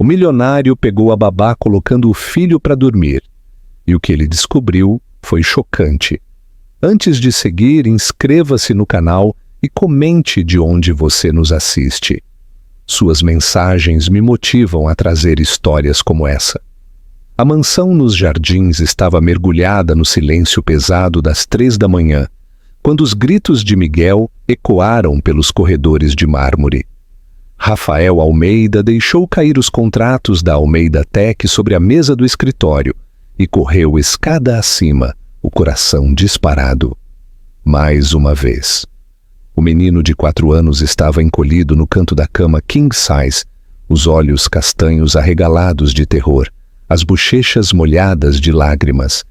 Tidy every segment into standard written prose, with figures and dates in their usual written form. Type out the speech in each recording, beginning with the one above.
O milionário pegou a babá colocando o filho para dormir. E o que ele descobriu foi chocante. Antes de seguir, inscreva-se no canal e comente de onde você nos assiste. Suas mensagens me motivam a trazer histórias como essa. A mansão nos jardins estava mergulhada no silêncio pesado das 3 da manhã, quando os gritos de Miguel ecoaram pelos corredores de mármore. Rafael Almeida deixou cair os contratos da Almeida Tech sobre a mesa do escritório e correu escada acima, o coração disparado. Mais uma vez. O menino de 4 anos estava encolhido no canto da cama king size, os olhos castanhos arregalados de terror, as bochechas molhadas de lágrimas.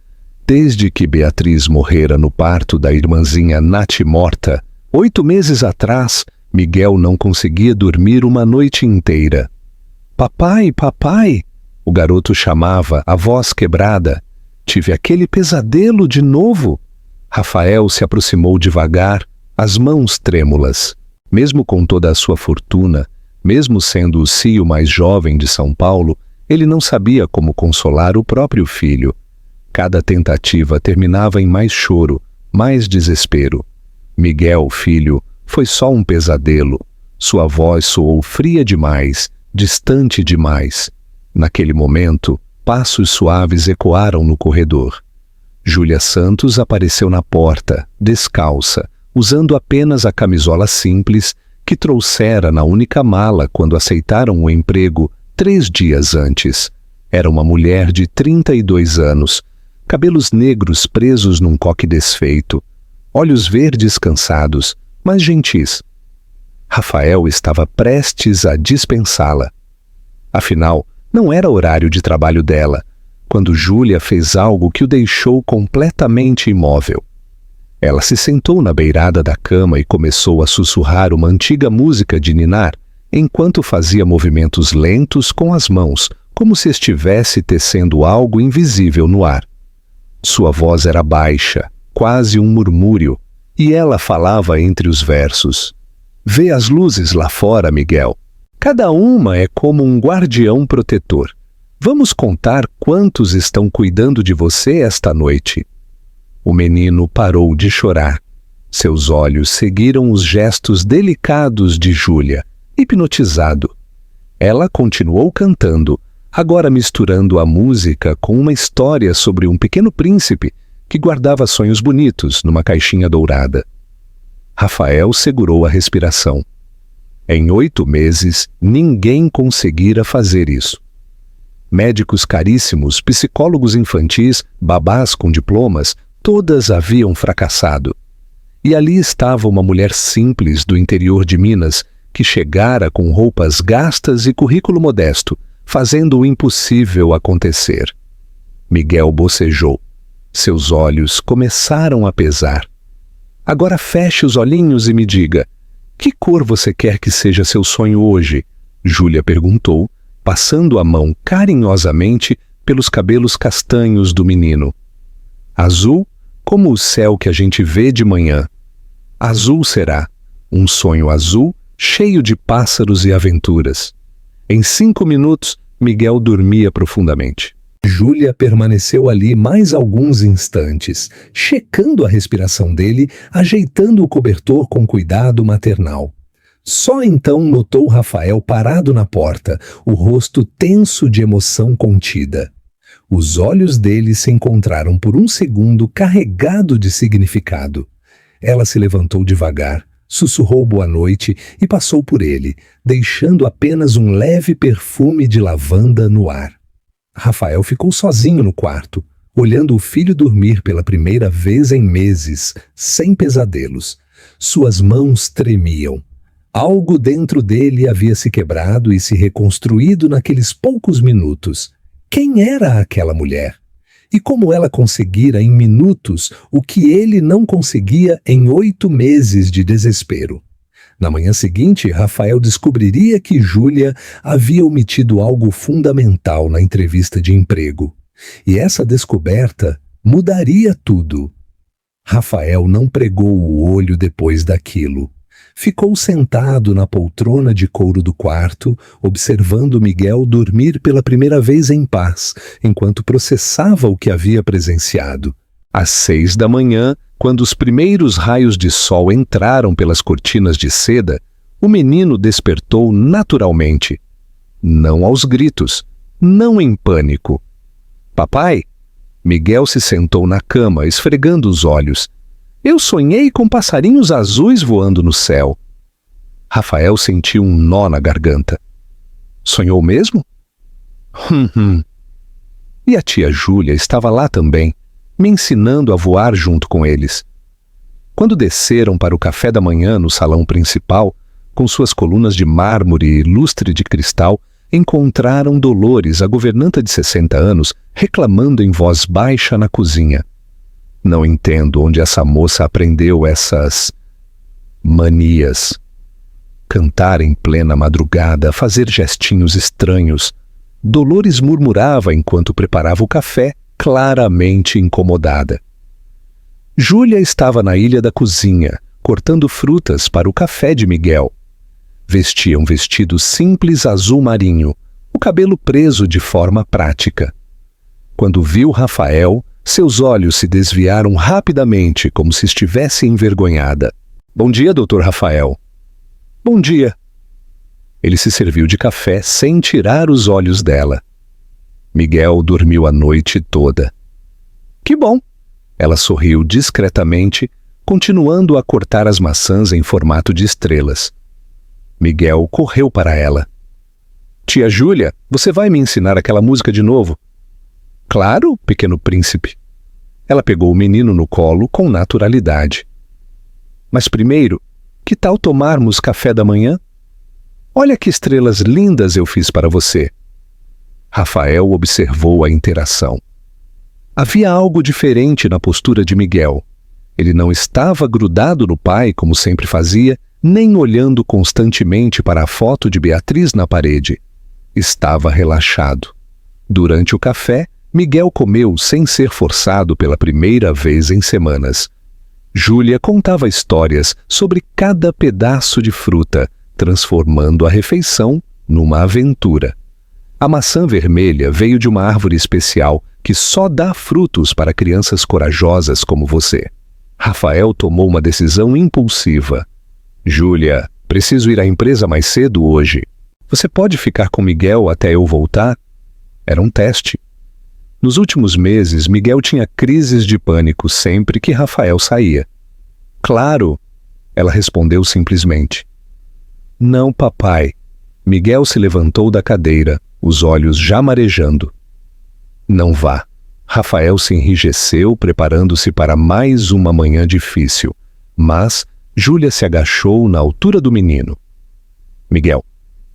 Desde que Beatriz morrera no parto da irmãzinha Nath morta, 8 meses atrás, Miguel não conseguia dormir uma noite inteira. Papai, papai! O garoto chamava, a voz quebrada. Tive aquele pesadelo de novo. Rafael se aproximou devagar, as mãos trêmulas. Mesmo com toda a sua fortuna, mesmo sendo o CEO mais jovem de São Paulo, ele não sabia como consolar o próprio filho. Cada tentativa terminava em mais choro, mais desespero. Miguel, filho, foi só um pesadelo. Sua voz soou fria demais, distante demais. Naquele momento, passos suaves ecoaram no corredor. Júlia Santos apareceu na porta, descalça, usando apenas a camisola simples que trouxera na única mala quando aceitaram o emprego 3 dias antes. Era uma mulher de 32 anos, cabelos negros presos num coque desfeito, olhos verdes cansados, mas gentis. Rafael estava prestes a dispensá-la. Afinal, não era horário de trabalho dela, quando Júlia fez algo que o deixou completamente imóvel. Ela se sentou na beirada da cama e começou a sussurrar uma antiga música de ninar, enquanto fazia movimentos lentos com as mãos, como se estivesse tecendo algo invisível no ar. Sua voz era baixa, quase um murmúrio, e ela falava entre os versos. Vê as luzes lá fora, Miguel. Cada uma é como um guardião protetor. Vamos contar quantos estão cuidando de você esta noite. O menino parou de chorar. Seus olhos seguiram os gestos delicados de Júlia, hipnotizado. Ela continuou cantando, agora misturando a música com uma história sobre um pequeno príncipe que guardava sonhos bonitos numa caixinha dourada. Rafael segurou a respiração. Em 8 meses, ninguém conseguira fazer isso. Médicos caríssimos, psicólogos infantis, babás com diplomas, todas haviam fracassado. E ali estava uma mulher simples do interior de Minas, que chegara com roupas gastas e currículo modesto, fazendo o impossível acontecer. Miguel bocejou. Seus olhos começaram a pesar. Agora feche os olhinhos e me diga, que cor você quer que seja seu sonho hoje? Júlia perguntou, passando a mão carinhosamente pelos cabelos castanhos do menino. Azul, como o céu que a gente vê de manhã. Azul será, um sonho azul, cheio de pássaros e aventuras. Em 5 minutos, Miguel dormia profundamente. Júlia permaneceu ali mais alguns instantes, checando a respiração dele, ajeitando o cobertor com cuidado maternal. Só então notou Rafael parado na porta, o rosto tenso de emoção contida. Os olhos dele se encontraram por um segundo carregado de significado. Ela se levantou devagar, sussurrou boa noite e passou por ele, deixando apenas um leve perfume de lavanda no ar. Rafael ficou sozinho no quarto, olhando o filho dormir pela primeira vez em meses, sem pesadelos. Suas mãos tremiam. Algo dentro dele havia se quebrado e se reconstruído naqueles poucos minutos. Quem era aquela mulher? E como ela conseguira em minutos o que ele não conseguia em 8 meses de desespero? Na manhã seguinte, Rafael descobriria que Júlia havia omitido algo fundamental na entrevista de emprego. E essa descoberta mudaria tudo. Rafael não pregou o olho depois daquilo. ficou sentado na poltrona de couro do quarto, observando Miguel dormir pela primeira vez em paz, enquanto processava o que havia presenciado. Às 6 da manhã, quando os primeiros raios de sol entraram pelas cortinas de seda, o menino despertou naturalmente. Não aos gritos, não em pânico. Papai? Miguel se sentou na cama, esfregando os olhos. Eu sonhei com passarinhos azuis voando no céu. Rafael sentiu um nó na garganta. Sonhou mesmo? E a tia Júlia estava lá também, me ensinando a voar junto com eles. Quando desceram para o café da manhã no salão principal, com suas colunas de mármore e lustre de cristal, encontraram Dolores, a governanta de 60 anos, reclamando em voz baixa na cozinha. Não entendo onde essa moça aprendeu essas manias. Cantar em plena madrugada, fazer gestinhos estranhos. Dolores murmurava enquanto preparava o café, claramente incomodada. Júlia estava na ilha da cozinha, cortando frutas para o café de Miguel. Vestia um vestido simples azul marinho, o cabelo preso de forma prática. Quando viu Rafael, seus olhos se desviaram rapidamente, como se estivesse envergonhada. Bom dia, Dr. Rafael. Bom dia. Ele se serviu de café sem tirar os olhos dela. Miguel dormiu a noite toda. Que bom! Ela sorriu discretamente, continuando a cortar as maçãs em formato de estrelas. Miguel correu para ela. Tia Júlia, você vai me ensinar aquela música de novo? Claro, pequeno príncipe. Ela pegou o menino no colo com naturalidade. Mas primeiro, que tal tomarmos café da manhã? Olha que estrelas lindas eu fiz para você. Rafael observou a interação. Havia algo diferente na postura de Miguel. Ele não estava grudado no pai, como sempre fazia, nem olhando constantemente para a foto de Beatriz na parede. Estava relaxado. Durante o café, Miguel comeu sem ser forçado pela primeira vez em semanas. Júlia contava histórias sobre cada pedaço de fruta, transformando a refeição numa aventura. A maçã vermelha veio de uma árvore especial que só dá frutos para crianças corajosas como você. Rafael tomou uma decisão impulsiva. Júlia, preciso ir à empresa mais cedo hoje. Você pode ficar com Miguel até eu voltar? Era um teste. Nos últimos meses, Miguel tinha crises de pânico sempre que Rafael saía. Claro, ela respondeu simplesmente. Não, papai. Miguel se levantou da cadeira, os olhos já marejando. Não vá. Rafael se enrijeceu, preparando-se para mais uma manhã difícil. Mas Júlia se agachou na altura do menino. Miguel,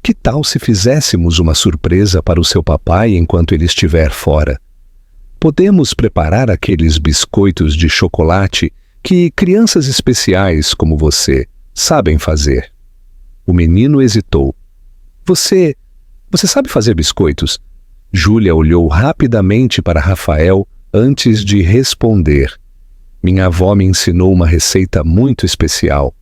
que tal se fizéssemos uma surpresa para o seu papai enquanto ele estiver fora? Podemos preparar aqueles biscoitos de chocolate que crianças especiais como você sabem fazer. O menino hesitou. Você sabe fazer biscoitos? Júlia olhou rapidamente para Rafael antes de responder. Minha avó me ensinou uma receita muito especial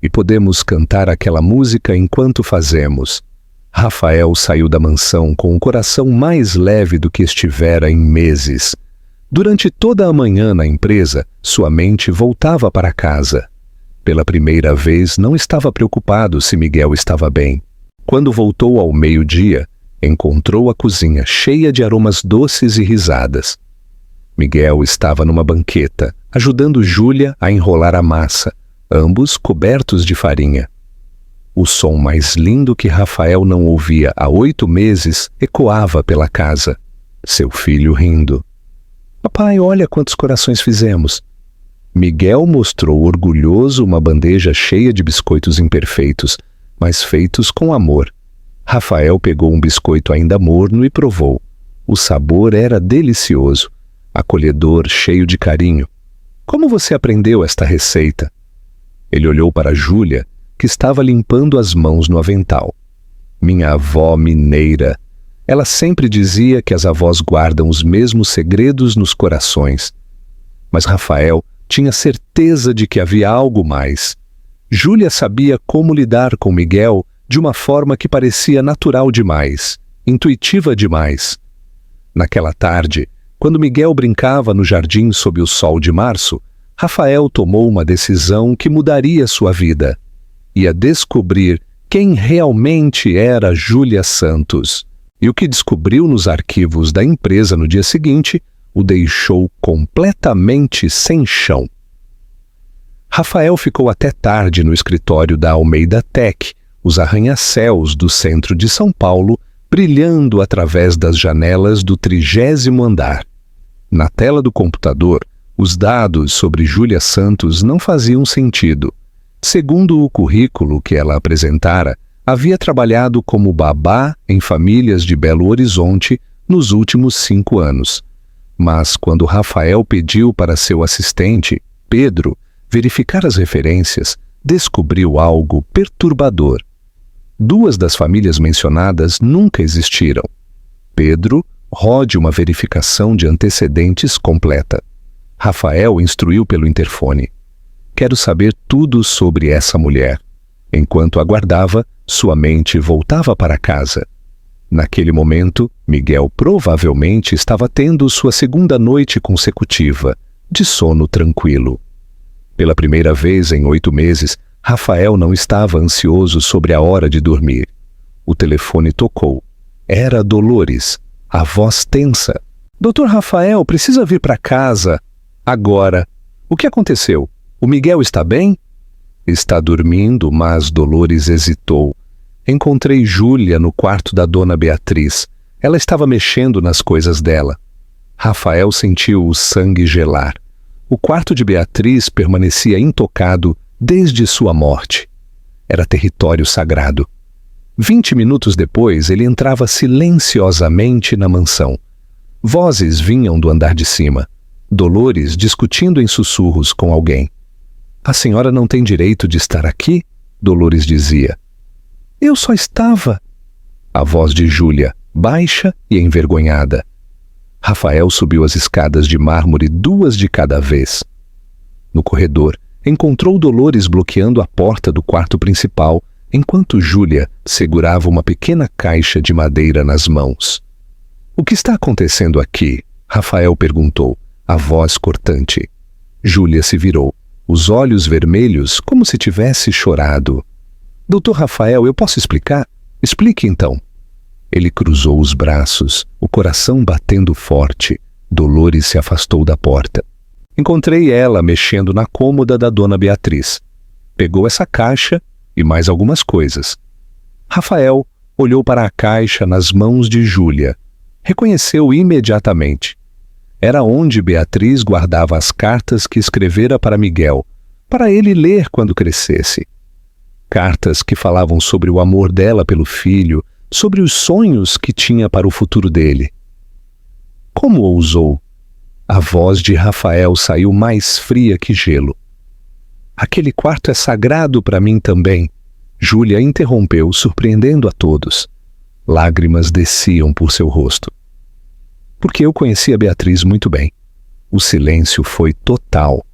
e podemos cantar aquela música enquanto fazemos. Rafael saiu da mansão com o coração mais leve do que estivera em meses. Durante toda a manhã na empresa, sua mente voltava para casa. Pela primeira vez, não estava preocupado se Miguel estava bem. Quando voltou ao meio-dia, encontrou a cozinha cheia de aromas doces e risadas. Miguel estava numa banqueta, ajudando Júlia a enrolar a massa, ambos cobertos de farinha. O som mais lindo que Rafael não ouvia há 8 meses ecoava pela casa. Seu filho rindo. Papai, olha quantos corações fizemos. Miguel mostrou orgulhoso uma bandeja cheia de biscoitos imperfeitos, mas feitos com amor. Rafael pegou um biscoito ainda morno e provou. O sabor era delicioso, acolhedor, cheio de carinho. Como você aprendeu esta receita? Ele olhou para Júlia, que estava limpando as mãos no avental. Minha avó mineira. Ela sempre dizia que as avós guardam os mesmos segredos nos corações. Mas Rafael tinha certeza de que havia algo mais. Júlia sabia como lidar com Miguel de uma forma que parecia natural demais, intuitiva demais. Naquela tarde, quando Miguel brincava no jardim sob o sol de março, Rafael tomou uma decisão que mudaria sua vida. Ia descobrir quem realmente era Júlia Santos. E o que descobriu nos arquivos da empresa no dia seguinte o deixou completamente sem chão. Rafael ficou até tarde no escritório da Almeida Tech, os arranha-céus do centro de São Paulo brilhando através das janelas do 30º andar. Na tela do computador, os dados sobre Júlia Santos não faziam sentido. Segundo o currículo que ela apresentara, havia trabalhado como babá em famílias de Belo Horizonte nos últimos 5 anos. Mas quando Rafael pediu para seu assistente, Pedro, verificar as referências, descobriu algo perturbador. 2 das famílias mencionadas nunca existiram. Pedro, rode uma verificação de antecedentes completa. Rafael instruiu pelo interfone. Quero saber tudo sobre essa mulher. Enquanto aguardava, sua mente voltava para casa. Naquele momento, Miguel provavelmente estava tendo sua 2ª noite consecutiva, de sono tranquilo. Pela primeira vez em 8 meses, Rafael não estava ansioso sobre a hora de dormir. O telefone tocou. Era Dolores, a voz tensa. Doutor Rafael, precisa vir para casa. Agora. O que aconteceu? O Miguel está bem? Está dormindo, mas Dolores hesitou. Encontrei Júlia no quarto da dona Beatriz. Ela estava mexendo nas coisas dela. Rafael sentiu o sangue gelar. O quarto de Beatriz permanecia intocado desde sua morte. Era território sagrado. 20 minutos depois, ele entrava silenciosamente na mansão. Vozes vinham do andar de cima. Dolores discutindo em sussurros com alguém. A senhora não tem direito de estar aqui? Dolores dizia. Eu só estava... A voz de Júlia, baixa e envergonhada. Rafael subiu as escadas de mármore 2 de cada vez. No corredor, encontrou Dolores bloqueando a porta do quarto principal, enquanto Júlia segurava uma pequena caixa de madeira nas mãos. O que está acontecendo aqui? Rafael perguntou, a voz cortante. Júlia se virou, os olhos vermelhos como se tivesse chorado. Doutor Rafael, eu posso explicar? Explique então. Ele cruzou os braços, o coração batendo forte. Dolores se afastou da porta. Encontrei ela mexendo na cômoda da dona Beatriz. Pegou essa caixa e mais algumas coisas. Rafael olhou para a caixa nas mãos de Júlia. Reconheceu imediatamente. Era onde Beatriz guardava as cartas que escrevera para Miguel, para ele ler quando crescesse. Cartas que falavam sobre o amor dela pelo filho, sobre os sonhos que tinha para o futuro dele. Como ousou? A voz de Rafael saiu mais fria que gelo. Aquele quarto é sagrado para mim também. Júlia interrompeu, surpreendendo a todos. Lágrimas desciam por seu rosto. Porque eu conhecia Beatriz muito bem. O silêncio foi total.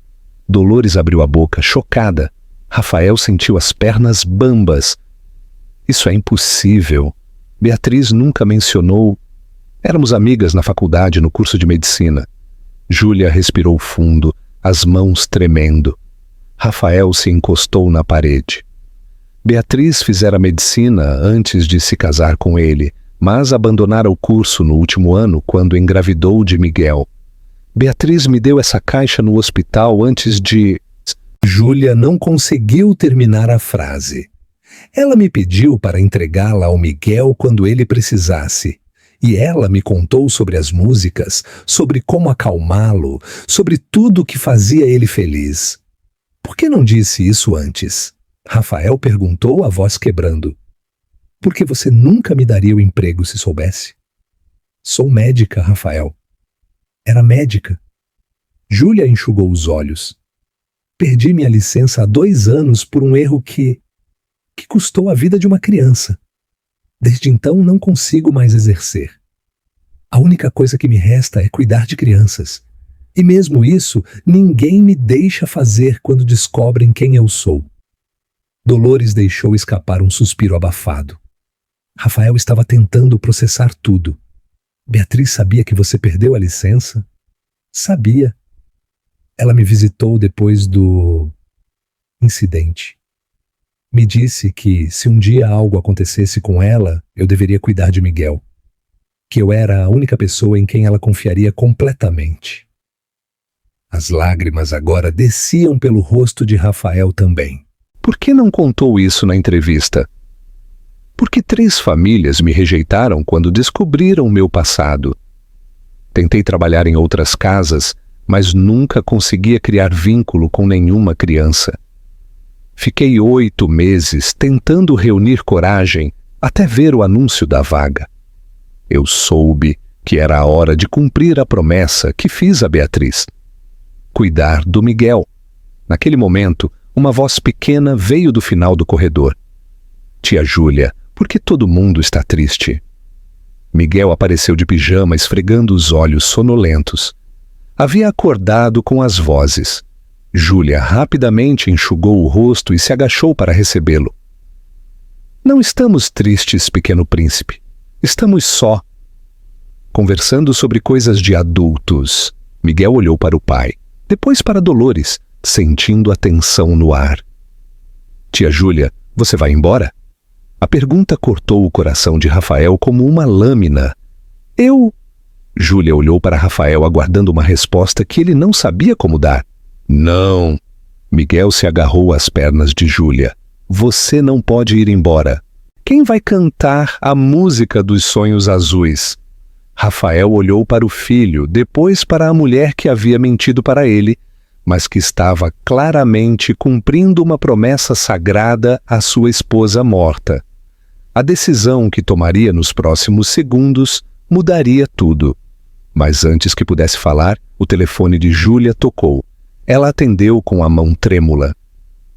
Dolores abriu a boca, chocada. Rafael sentiu as pernas bambas. Isso é impossível. Beatriz nunca mencionou. Éramos amigas na faculdade, no curso de medicina. Júlia respirou fundo, as mãos tremendo. Rafael se encostou na parede. Beatriz fizera medicina antes de se casar com ele, mas abandonara o curso no último ano quando engravidou de Miguel. Beatriz me deu essa caixa no hospital antes de... Júlia não conseguiu terminar a frase. Ela me pediu para entregá-la ao Miguel quando ele precisasse. E ela me contou sobre as músicas, sobre como acalmá-lo, sobre tudo o que fazia ele feliz. Por que não disse isso antes? Rafael perguntou, a voz quebrando. Porque você nunca me daria o emprego se soubesse. Sou médica, Rafael. Era médica. Júlia enxugou os olhos. Perdi minha licença há 2 anos por um erro que custou a vida de uma criança. Desde então não consigo mais exercer. A única coisa que me resta é cuidar de crianças. E mesmo isso, ninguém me deixa fazer quando descobrem quem eu sou. Dolores deixou escapar um suspiro abafado. Rafael estava tentando processar tudo. Beatriz sabia que você perdeu a licença? Sabia. Ela me visitou depois do incidente. Me disse que, se um dia algo acontecesse com ela, eu deveria cuidar de Miguel. Que eu era a única pessoa em quem ela confiaria completamente. As lágrimas agora desciam pelo rosto de Rafael também. Por que não contou isso na entrevista? Porque 3 famílias me rejeitaram quando descobriram meu passado. Tentei trabalhar em outras casas, mas nunca conseguia criar vínculo com nenhuma criança. Fiquei 8 meses tentando reunir coragem até ver o anúncio da vaga. Eu soube que era a hora de cumprir a promessa que fiz a Beatriz. Cuidar do Miguel. Naquele momento, uma voz pequena veio do final do corredor. Tia Júlia, por que todo mundo está triste? Miguel apareceu de pijama, esfregando os olhos sonolentos. Havia acordado com as vozes. Júlia rapidamente enxugou o rosto e se agachou para recebê-lo. Não estamos tristes, pequeno príncipe. Estamos só. Conversando sobre coisas de adultos, Miguel olhou para o pai, depois para Dolores, sentindo a tensão no ar. Tia Júlia, você vai embora? A pergunta cortou o coração de Rafael como uma lâmina. Júlia olhou para Rafael aguardando uma resposta que ele não sabia como dar. Não. Miguel se agarrou às pernas de Júlia. Você não pode ir embora. Quem vai cantar a música dos sonhos azuis? Rafael olhou para o filho, depois para a mulher que havia mentido para ele, mas que estava claramente cumprindo uma promessa sagrada à sua esposa morta. A decisão que tomaria nos próximos segundos mudaria tudo. Mas antes que pudesse falar, o telefone de Júlia tocou. Ela atendeu com a mão trêmula.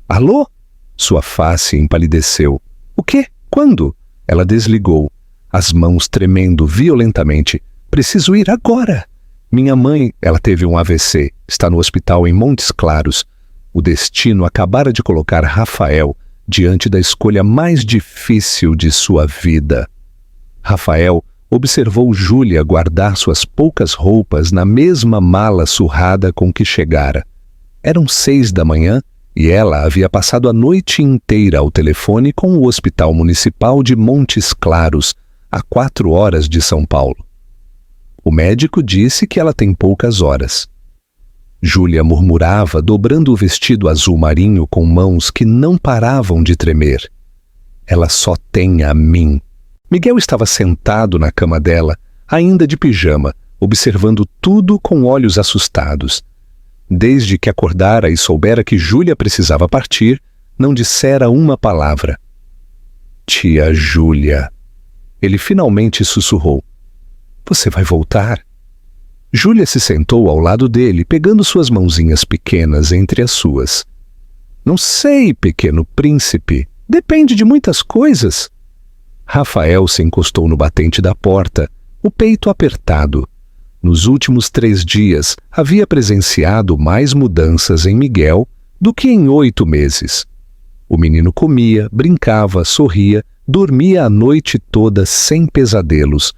Alô? Sua face empalideceu. O quê? Quando? Ela desligou, as mãos tremendo violentamente. Preciso ir agora. Minha mãe, ela teve um AVC, está no hospital em Montes Claros. O destino acabara de colocar Rafael diante da escolha mais difícil de sua vida. Rafael observou Júlia guardar suas poucas roupas na mesma mala surrada com que chegara. Eram 6 da manhã e ela havia passado a noite inteira ao telefone com o Hospital Municipal de Montes Claros, a 4 horas de São Paulo. O médico disse que ela tem poucas horas. Júlia murmurava, dobrando o vestido azul marinho com mãos que não paravam de tremer. Ela só tem a mim. Miguel estava sentado na cama dela, ainda de pijama, observando tudo com olhos assustados. Desde que acordara e soubera que Júlia precisava partir, não dissera uma palavra. Tia Júlia. Ele finalmente sussurrou. Você vai voltar? Júlia se sentou ao lado dele, pegando suas mãozinhas pequenas entre as suas. Não sei, pequeno príncipe. Depende de muitas coisas. Rafael se encostou no batente da porta, o peito apertado. Nos últimos 3 dias, havia presenciado mais mudanças em Miguel do que em 8 meses. O menino comia, brincava, sorria, dormia a noite toda sem pesadelos.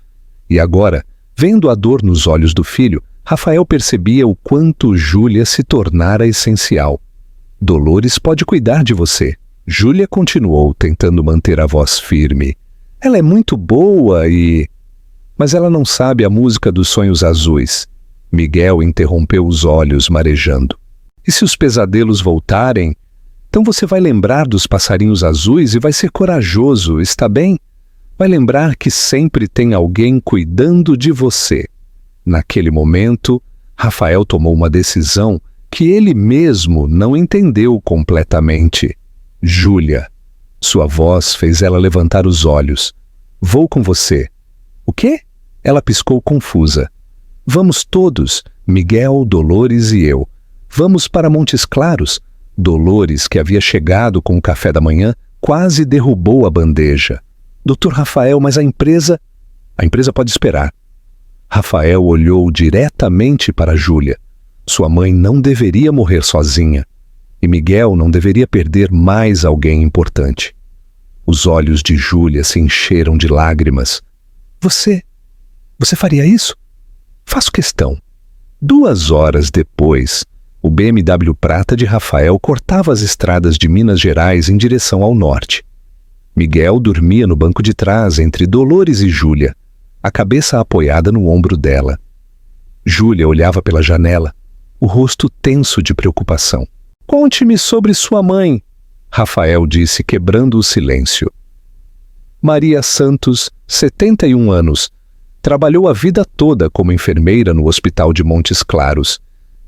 E agora, vendo a dor nos olhos do filho, Rafael percebia o quanto Júlia se tornara essencial. Dolores pode cuidar de você. Júlia continuou, tentando manter a voz firme. Ela é muito boa Mas ela não sabe a música dos sonhos azuis. Miguel interrompeu os olhos, marejando. E se os pesadelos voltarem? Então você vai lembrar dos passarinhos azuis e vai ser corajoso, está bem? Vai lembrar que sempre tem alguém cuidando de você. Naquele momento, Rafael tomou uma decisão que ele mesmo não entendeu completamente. Júlia. Sua voz fez ela levantar os olhos. Vou com você. O quê? Ela piscou confusa. Vamos todos, Miguel, Dolores e eu. Vamos para Montes Claros. Dolores, que havia chegado com o café da manhã, quase derrubou a bandeja. Doutor Rafael, mas a empresa... A empresa pode esperar. Rafael olhou diretamente para Júlia. Sua mãe não deveria morrer sozinha. e Miguel não deveria perder mais alguém importante. Os olhos de Júlia se encheram de lágrimas. Você faria isso? Faço questão. 2 horas depois, o BMW prata de Rafael cortava as estradas de Minas Gerais em direção ao norte. Miguel dormia no banco de trás entre Dolores e Júlia, a cabeça apoiada no ombro dela. Júlia olhava pela janela, o rosto tenso de preocupação. Conte-me sobre sua mãe, Rafael disse, quebrando o silêncio. Maria Santos, 71 anos, trabalhou a vida toda como enfermeira no Hospital de Montes Claros.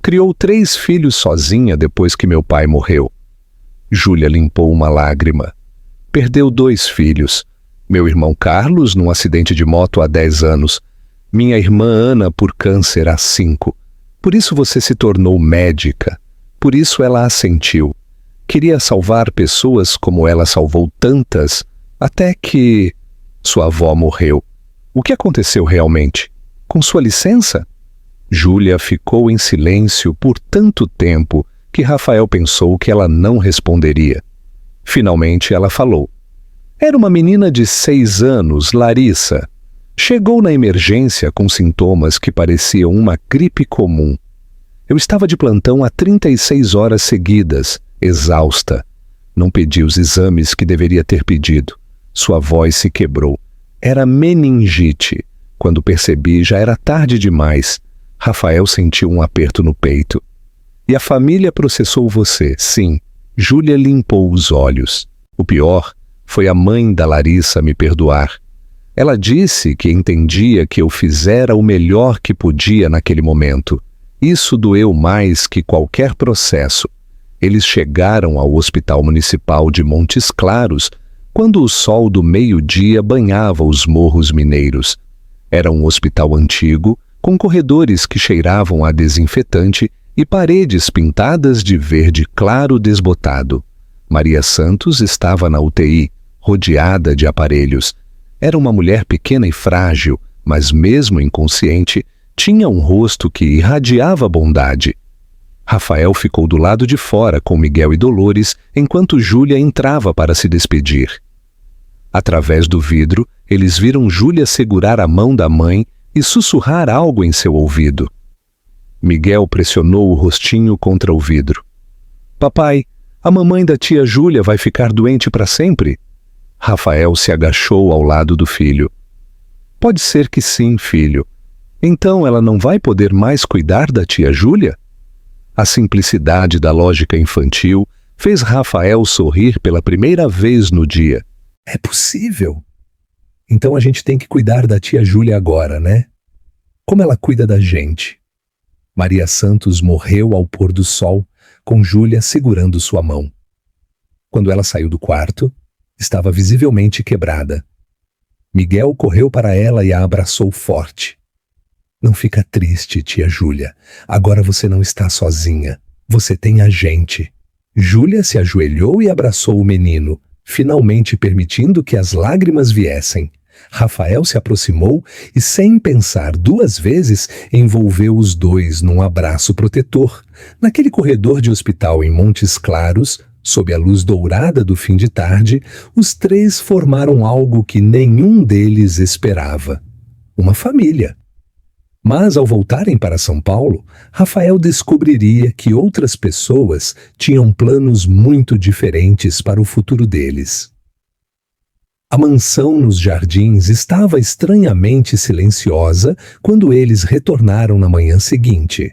Criou 3 filhos sozinha depois que meu pai morreu. Júlia limpou uma lágrima. Perdeu 2 filhos. Meu irmão Carlos num acidente de moto há 10 anos. Minha irmã Ana por câncer há 5. Por isso você se tornou médica. Por isso ela assentiu. Queria salvar pessoas como ela salvou tantas, até que sua avó morreu. O que aconteceu realmente? Com sua licença? Júlia ficou em silêncio por tanto tempo que Rafael pensou que ela não responderia. Finalmente ela falou. Era uma menina de 6 anos, Larissa. Chegou na emergência com sintomas que pareciam uma gripe comum. Eu estava de plantão há 36 horas seguidas, exausta. Não pedi os exames que deveria ter pedido. Sua voz se quebrou. Era meningite. Quando percebi, já era tarde demais. Rafael sentiu um aperto no peito. E a família processou você, sim. Júlia limpou os olhos. O pior foi a mãe da Larissa me perdoar. Ela disse que entendia que eu fizera o melhor que podia naquele momento. Isso doeu mais que qualquer processo. Eles chegaram ao Hospital Municipal de Montes Claros quando o sol do meio-dia banhava os morros mineiros. Era um hospital antigo, com corredores que cheiravam a desinfetante e paredes pintadas de verde claro desbotado. Maria Santos estava na UTI, rodeada de aparelhos. Era uma mulher pequena e frágil, mas mesmo inconsciente, tinha um rosto que irradiava bondade. Rafael ficou do lado de fora com Miguel e Dolores enquanto Júlia entrava para se despedir. Através do vidro, eles viram Júlia segurar a mão da mãe e sussurrar algo em seu ouvido. Miguel pressionou o rostinho contra o vidro. Papai, a mamãe da tia Júlia vai ficar doente para sempre? Rafael se agachou ao lado do filho. Pode ser que sim, filho. Então ela não vai poder mais cuidar da tia Júlia? A simplicidade da lógica infantil fez Rafael sorrir pela primeira vez no dia. É possível? Então a gente tem que cuidar da tia Júlia agora, né? Como ela cuida da gente? Maria Santos morreu ao pôr do sol, com Júlia segurando sua mão. Quando ela saiu do quarto, estava visivelmente quebrada. Miguel correu para ela e a abraçou forte. Não fica triste, tia Júlia. Agora você não está sozinha. Você tem a gente. Júlia se ajoelhou e abraçou o menino, finalmente permitindo que as lágrimas viessem. Rafael se aproximou e, sem pensar 2 vezes, envolveu os dois num abraço protetor. Naquele corredor de hospital em Montes Claros, sob a luz dourada do fim de tarde, os 3 formaram algo que nenhum deles esperava. Uma família. Mas, ao voltarem para São Paulo, Rafael descobriria que outras pessoas tinham planos muito diferentes para o futuro deles. A mansão nos jardins estava estranhamente silenciosa quando eles retornaram na manhã seguinte.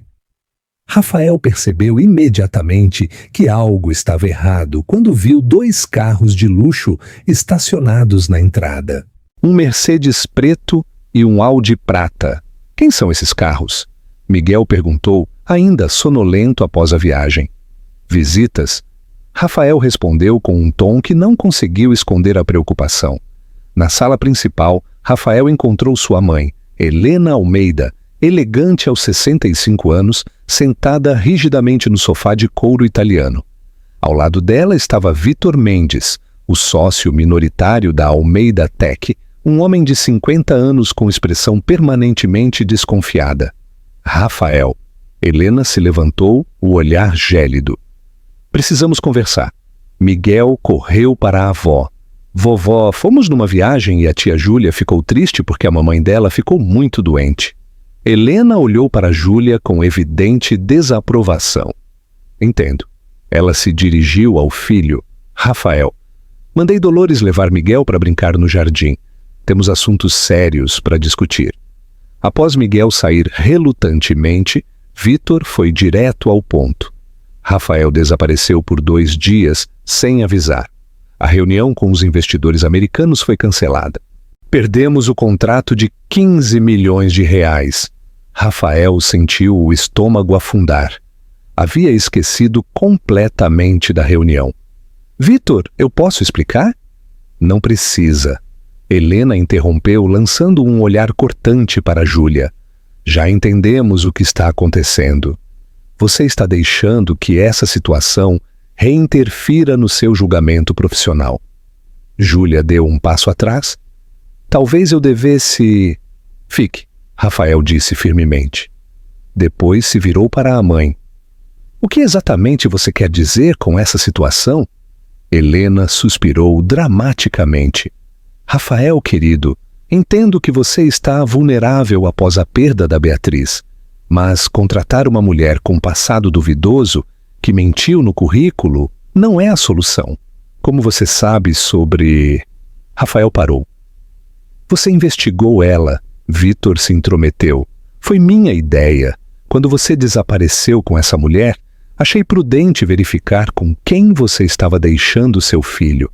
Rafael percebeu imediatamente que algo estava errado quando viu 2 carros de luxo estacionados na entrada. Um Mercedes preto e um Audi prata. Quem são esses carros? Miguel perguntou, ainda sonolento após a viagem. Visitas? Rafael respondeu com um tom que não conseguiu esconder a preocupação. Na sala principal, Rafael encontrou sua mãe, Helena Almeida, elegante aos 65 anos, sentada rigidamente no sofá de couro italiano. Ao lado dela estava Vitor Mendes, o sócio minoritário da Almeida Tech, um homem de 50 anos com expressão permanentemente desconfiada. Rafael. Helena se levantou, o olhar gélido. Precisamos conversar. Miguel correu para a avó. Vovó, fomos numa viagem e a tia Júlia ficou triste porque a mamãe dela ficou muito doente. Helena olhou para Júlia com evidente desaprovação. Entendo. Ela se dirigiu ao filho, Rafael. Mandei Dolores levar Miguel para brincar no jardim. Temos assuntos sérios para discutir. Após Miguel sair relutantemente, Vitor foi direto ao ponto. Rafael desapareceu por 2 dias sem avisar. A reunião com os investidores americanos foi cancelada. Perdemos o contrato de 15 milhões de reais. Rafael sentiu o estômago afundar. Havia esquecido completamente da reunião. Vitor, eu posso explicar? Não precisa. Helena interrompeu, lançando um olhar cortante para Júlia. Já entendemos o que está acontecendo. Você está deixando que essa situação reinterfira no seu julgamento profissional. Júlia deu um passo atrás. Talvez eu devesse... Fique, Rafael disse firmemente. Depois se virou para a mãe. O que exatamente você quer dizer com essa situação? Helena suspirou dramaticamente. Rafael, querido, entendo que você está vulnerável após a perda da Beatriz, mas contratar uma mulher com passado duvidoso, que mentiu no currículo, não é a solução. Como você sabe sobre... Rafael parou. Você investigou ela, Vitor se intrometeu. Foi minha ideia. Quando você desapareceu com essa mulher, achei prudente verificar com quem você estava deixando seu filho.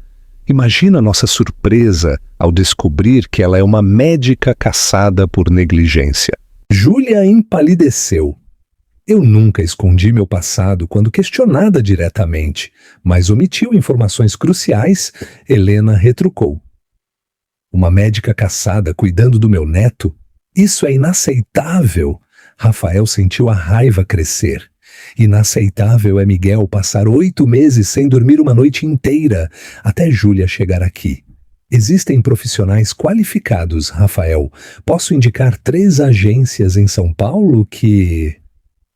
Imagina nossa surpresa ao descobrir que ela é uma médica caçada por negligência. Júlia empalideceu. Eu nunca escondi meu passado quando questionada diretamente, mas omitiu informações cruciais, Helena retrucou. Uma médica caçada cuidando do meu neto? Isso é inaceitável! Rafael sentiu a raiva crescer. Inaceitável é Miguel passar 8 meses sem dormir uma noite inteira, até Júlia chegar aqui. Existem profissionais qualificados, Rafael. Posso indicar 3 agências em São Paulo que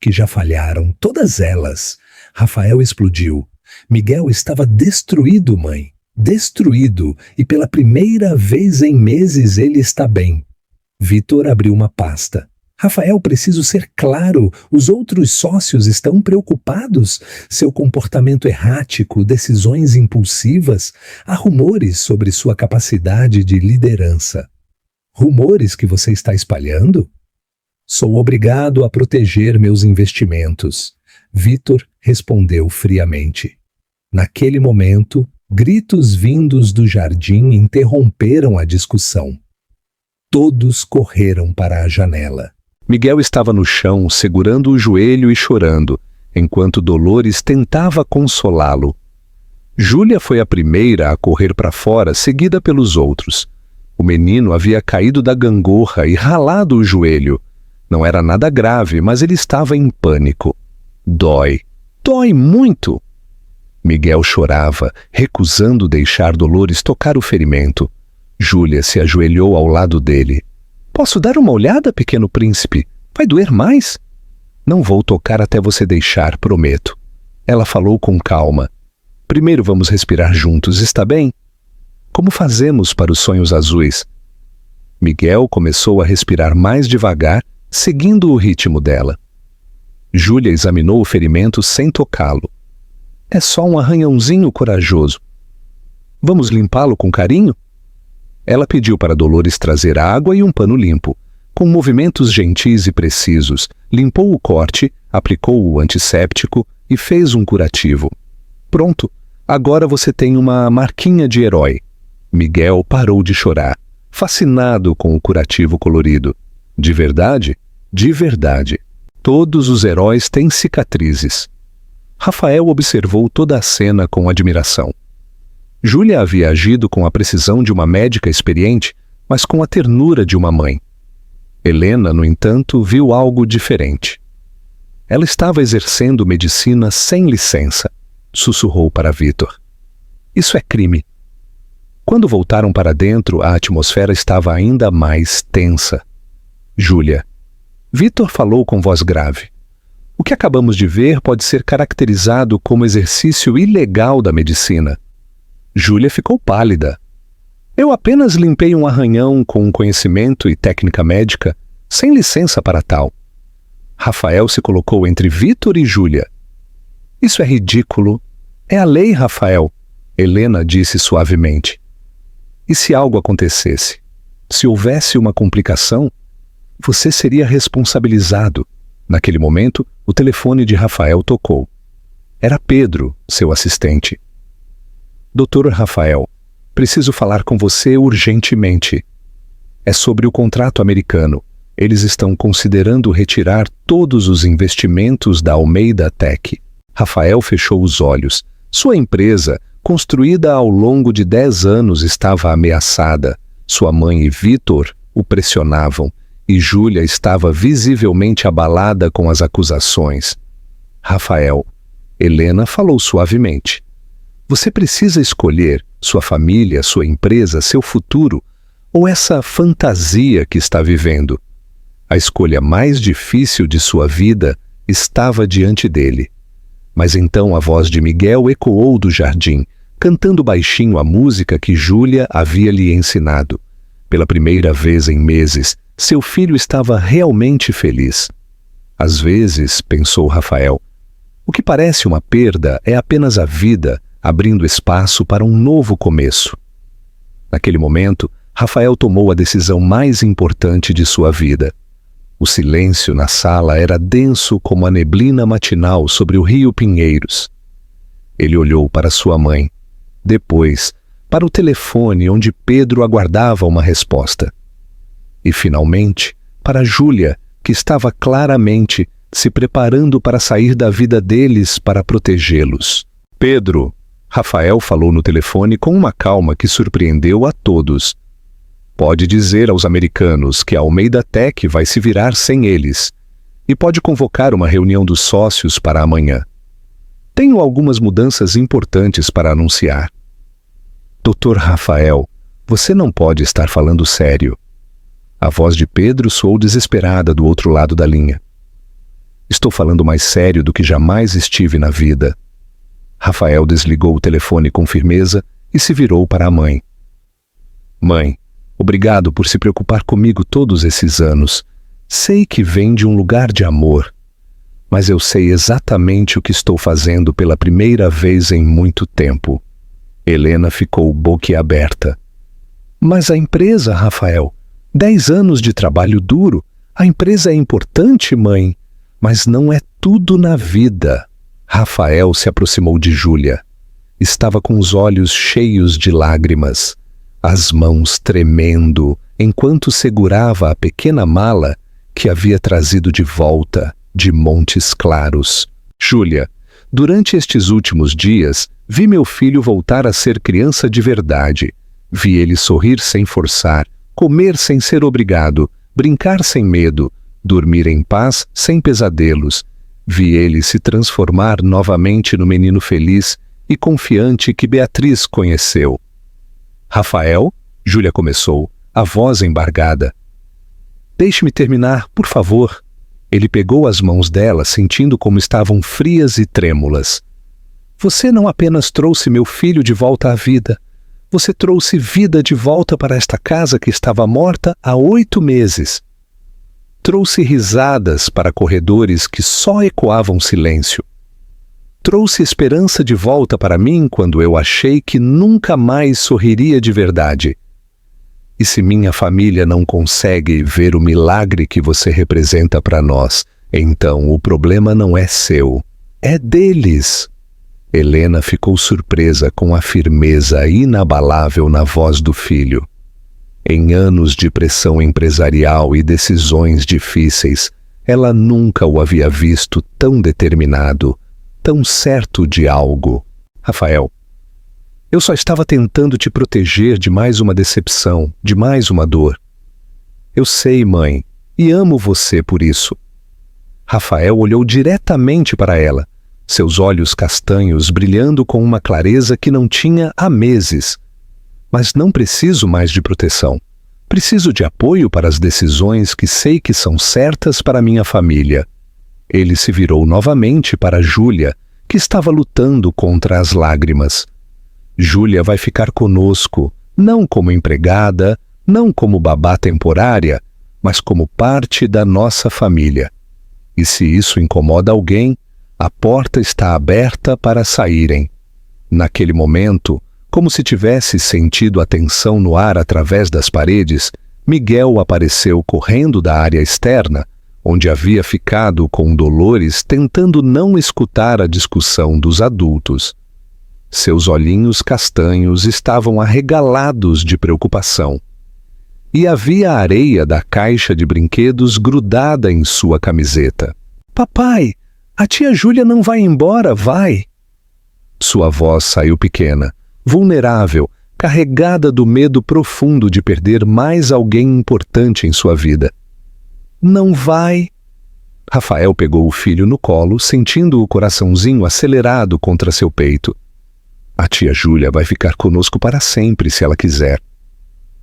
já falharam, todas elas. Rafael explodiu. Miguel estava destruído, mãe. Destruído, e pela primeira vez em meses ele está bem. Vitor abriu uma pasta. Rafael, preciso ser claro, os outros sócios estão preocupados. Seu comportamento errático, decisões impulsivas, há rumores sobre sua capacidade de liderança. Rumores que você está espalhando? Sou obrigado a proteger meus investimentos. Vitor respondeu friamente. Naquele momento, gritos vindos do jardim interromperam a discussão. Todos correram para a janela. Miguel estava no chão, segurando o joelho e chorando, enquanto Dolores tentava consolá-lo. Júlia foi a primeira a correr para fora, seguida pelos outros. O menino havia caído da gangorra e ralado o joelho. Não era nada grave, mas ele estava em pânico. Dói. Dói muito! Miguel chorava, recusando deixar Dolores tocar o ferimento. Júlia se ajoelhou ao lado dele. Posso dar uma olhada, pequeno príncipe? Vai doer mais? Não vou tocar até você deixar, prometo. Ela falou com calma. Primeiro vamos respirar juntos, está bem? Como fazemos para os sonhos azuis? Miguel começou a respirar mais devagar, seguindo o ritmo dela. Júlia examinou o ferimento sem tocá-lo. É só um arranhãozinho corajoso. Vamos limpá-lo com carinho? Ela pediu para Dolores trazer água e um pano limpo. Com movimentos gentis e precisos, limpou o corte, aplicou o antisséptico e fez um curativo. Pronto, agora você tem uma marquinha de herói. Miguel parou de chorar, fascinado com o curativo colorido. De verdade? De verdade. Todos os heróis têm cicatrizes. Rafael observou toda a cena com admiração. Júlia havia agido com a precisão de uma médica experiente, mas com a ternura de uma mãe. Helena, no entanto, viu algo diferente. Ela estava exercendo medicina sem licença, sussurrou para Vitor. Isso é crime. Quando voltaram para dentro, a atmosfera estava ainda mais tensa. Júlia. Vitor falou com voz grave. O que acabamos de ver pode ser caracterizado como exercício ilegal da medicina. Júlia ficou pálida. Eu apenas limpei um arranhão com conhecimento e técnica médica, sem licença para tal. Rafael se colocou entre Vitor e Júlia. Isso é ridículo. É a lei, Rafael, Helena disse suavemente. E se algo acontecesse? Se houvesse uma complicação, você seria responsabilizado. Naquele momento, o telefone de Rafael tocou. Era Pedro, seu assistente. Doutor Rafael, preciso falar com você urgentemente. É sobre o contrato americano. Eles estão considerando retirar todos os investimentos da Almeida Tech. Rafael fechou os olhos. Sua empresa, construída ao longo de 10 anos, estava ameaçada. Sua mãe e Vitor o pressionavam, e Júlia estava visivelmente abalada com as acusações. Rafael, Helena falou suavemente. Você precisa escolher sua família, sua empresa, seu futuro, ou essa fantasia que está vivendo. A escolha mais difícil de sua vida estava diante dele. Mas então a voz de Miguel ecoou do jardim, cantando baixinho a música que Júlia havia lhe ensinado. Pela primeira vez em meses, seu filho estava realmente feliz. Às vezes, pensou Rafael, o que parece uma perda é apenas a vida abrindo espaço para um novo começo. Naquele momento, Rafael tomou a decisão mais importante de sua vida. O silêncio na sala era denso como a neblina matinal sobre o rio Pinheiros. Ele olhou para sua mãe. Depois, para o telefone onde Pedro aguardava uma resposta. E, finalmente, para Júlia, que estava claramente se preparando para sair da vida deles para protegê-los. Pedro, Rafael falou no telefone com uma calma que surpreendeu a todos. Pode dizer aos americanos que a Almeida Tech vai se virar sem eles e pode convocar uma reunião dos sócios para amanhã. Tenho algumas mudanças importantes para anunciar. Dr. Rafael, você não pode estar falando sério. A voz de Pedro soou desesperada do outro lado da linha. Estou falando mais sério do que jamais estive na vida. Rafael desligou o telefone com firmeza e se virou para a mãe. Mãe, obrigado por se preocupar comigo todos esses anos. Sei que vem de um lugar de amor, mas eu sei exatamente o que estou fazendo pela primeira vez em muito tempo. Helena ficou boquiaberta. Mas a empresa, Rafael, 10 anos de trabalho duro. A empresa é importante, mãe, mas não é tudo na vida. Rafael se aproximou de Júlia. Estava com os olhos cheios de lágrimas, as mãos tremendo, enquanto segurava a pequena mala que havia trazido de volta de Montes Claros. Júlia, durante estes últimos dias, vi meu filho voltar a ser criança de verdade. Vi ele sorrir sem forçar, comer sem ser obrigado, brincar sem medo, dormir em paz sem pesadelos. Vi ele se transformar novamente no menino feliz e confiante que Beatriz conheceu. Rafael, Júlia começou, a voz embargada. Deixe-me terminar, por favor. Ele pegou as mãos dela, sentindo como estavam frias e trêmulas. Você não apenas trouxe meu filho de volta à vida, você trouxe vida de volta para esta casa que estava morta há 8 meses. Trouxe risadas para corredores que só ecoavam silêncio. Trouxe esperança de volta para mim quando eu achei que nunca mais sorriria de verdade. E se minha família não consegue ver o milagre que você representa para nós, então o problema não é seu, é deles. Helena ficou surpresa com a firmeza inabalável na voz do filho. Em anos de pressão empresarial e decisões difíceis, ela nunca o havia visto tão determinado, tão certo de algo. Rafael, eu só estava tentando te proteger de mais uma decepção, de mais uma dor. Eu sei, mãe, e amo você por isso. Rafael olhou diretamente para ela, seus olhos castanhos brilhando com uma clareza que não tinha há meses. Mas não preciso mais de proteção. Preciso de apoio para as decisões que sei que são certas para minha família. Ele se virou novamente para Júlia, que estava lutando contra as lágrimas. Júlia vai ficar conosco, não como empregada, não como babá temporária, mas como parte da nossa família. E se isso incomoda alguém, a porta está aberta para saírem. Naquele momento, como se tivesse sentido a tensão no ar através das paredes, Miguel apareceu correndo da área externa, onde havia ficado com Dolores tentando não escutar a discussão dos adultos. Seus olhinhos castanhos estavam arregalados de preocupação. E havia a areia da caixa de brinquedos grudada em sua camiseta. "Papai, a tia Júlia não vai embora, vai?" Sua voz saiu pequena, vulnerável, carregada do medo profundo de perder mais alguém importante em sua vida. "Não vai." Rafael pegou o filho no colo, sentindo o coraçãozinho acelerado contra seu peito. "A tia Júlia vai ficar conosco para sempre, se ela quiser."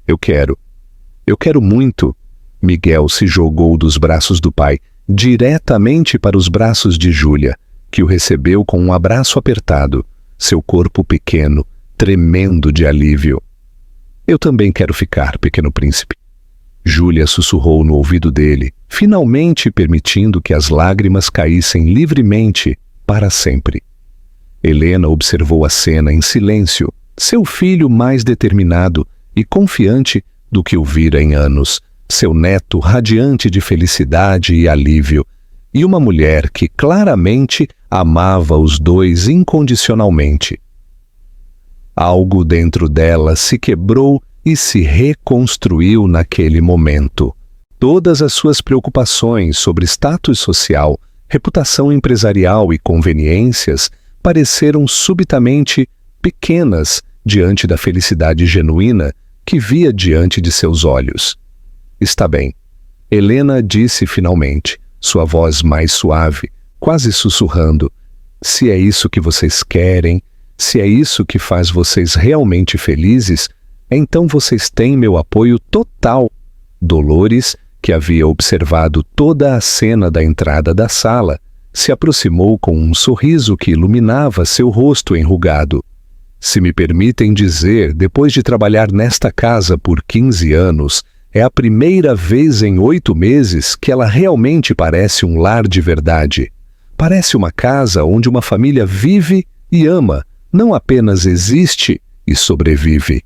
Eu quero muito." Miguel se jogou dos braços do pai, diretamente para os braços de Júlia, que o recebeu com um abraço apertado, seu corpo pequeno, tremendo de alívio. "Eu também quero ficar, pequeno príncipe." Júlia sussurrou no ouvido dele, finalmente permitindo que as lágrimas caíssem livremente para sempre. Helena observou a cena em silêncio, seu filho mais determinado e confiante do que o vira em anos, seu neto radiante de felicidade e alívio, e uma mulher que claramente amava os dois incondicionalmente. Algo dentro dela se quebrou e se reconstruiu naquele momento. Todas as suas preocupações sobre status social, reputação empresarial e conveniências pareceram subitamente pequenas diante da felicidade genuína que via diante de seus olhos. "Está bem," Helena disse finalmente, sua voz mais suave, quase sussurrando. "Se é isso que vocês querem, se é isso que faz vocês realmente felizes, então vocês têm meu apoio total." Dolores, que havia observado toda a cena da entrada da sala, se aproximou com um sorriso que iluminava seu rosto enrugado. "Se me permitem dizer, depois de trabalhar nesta casa por 15 anos, é a primeira vez em 8 meses que ela realmente parece um lar de verdade. Parece uma casa onde uma família vive e ama, não apenas existe e sobrevive."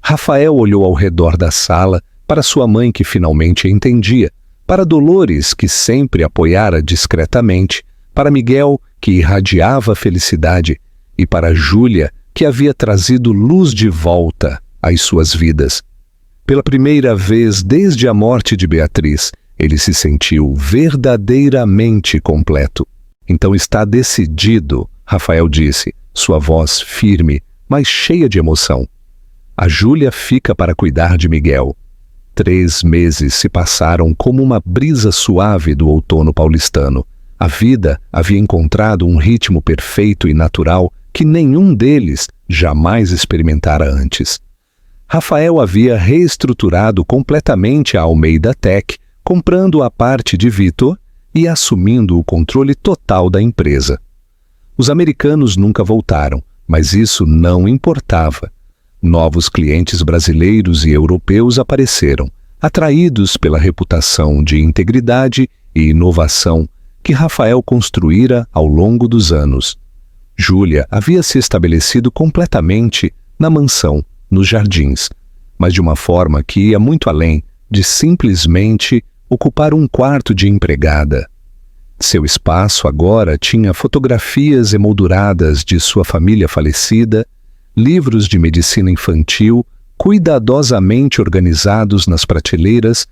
Rafael olhou ao redor da sala, para sua mãe que finalmente entendia, para Dolores que sempre apoiara discretamente, para Miguel que irradiava felicidade e para Júlia que havia trazido luz de volta às suas vidas. Pela primeira vez desde a morte de Beatriz, ele se sentiu verdadeiramente completo. "Então está decidido," Rafael disse, sua voz firme, mas cheia de emoção. "A Júlia fica para cuidar de Miguel." 3 meses se passaram como uma brisa suave do outono paulistano. A vida havia encontrado um ritmo perfeito e natural que nenhum deles jamais experimentara antes. Rafael havia reestruturado completamente a Almeida Tech, comprando a parte de Vitor e assumindo o controle total da empresa. Os americanos nunca voltaram, mas isso não importava. Novos clientes brasileiros e europeus apareceram, atraídos pela reputação de integridade e inovação que Rafael construíra ao longo dos anos. Júlia havia se estabelecido completamente na mansão, nos jardins, mas de uma forma que ia muito além de simplesmente ocupar um quarto de empregada. Seu espaço agora tinha fotografias emolduradas de sua família falecida, livros de medicina infantil cuidadosamente organizados nas prateleiras,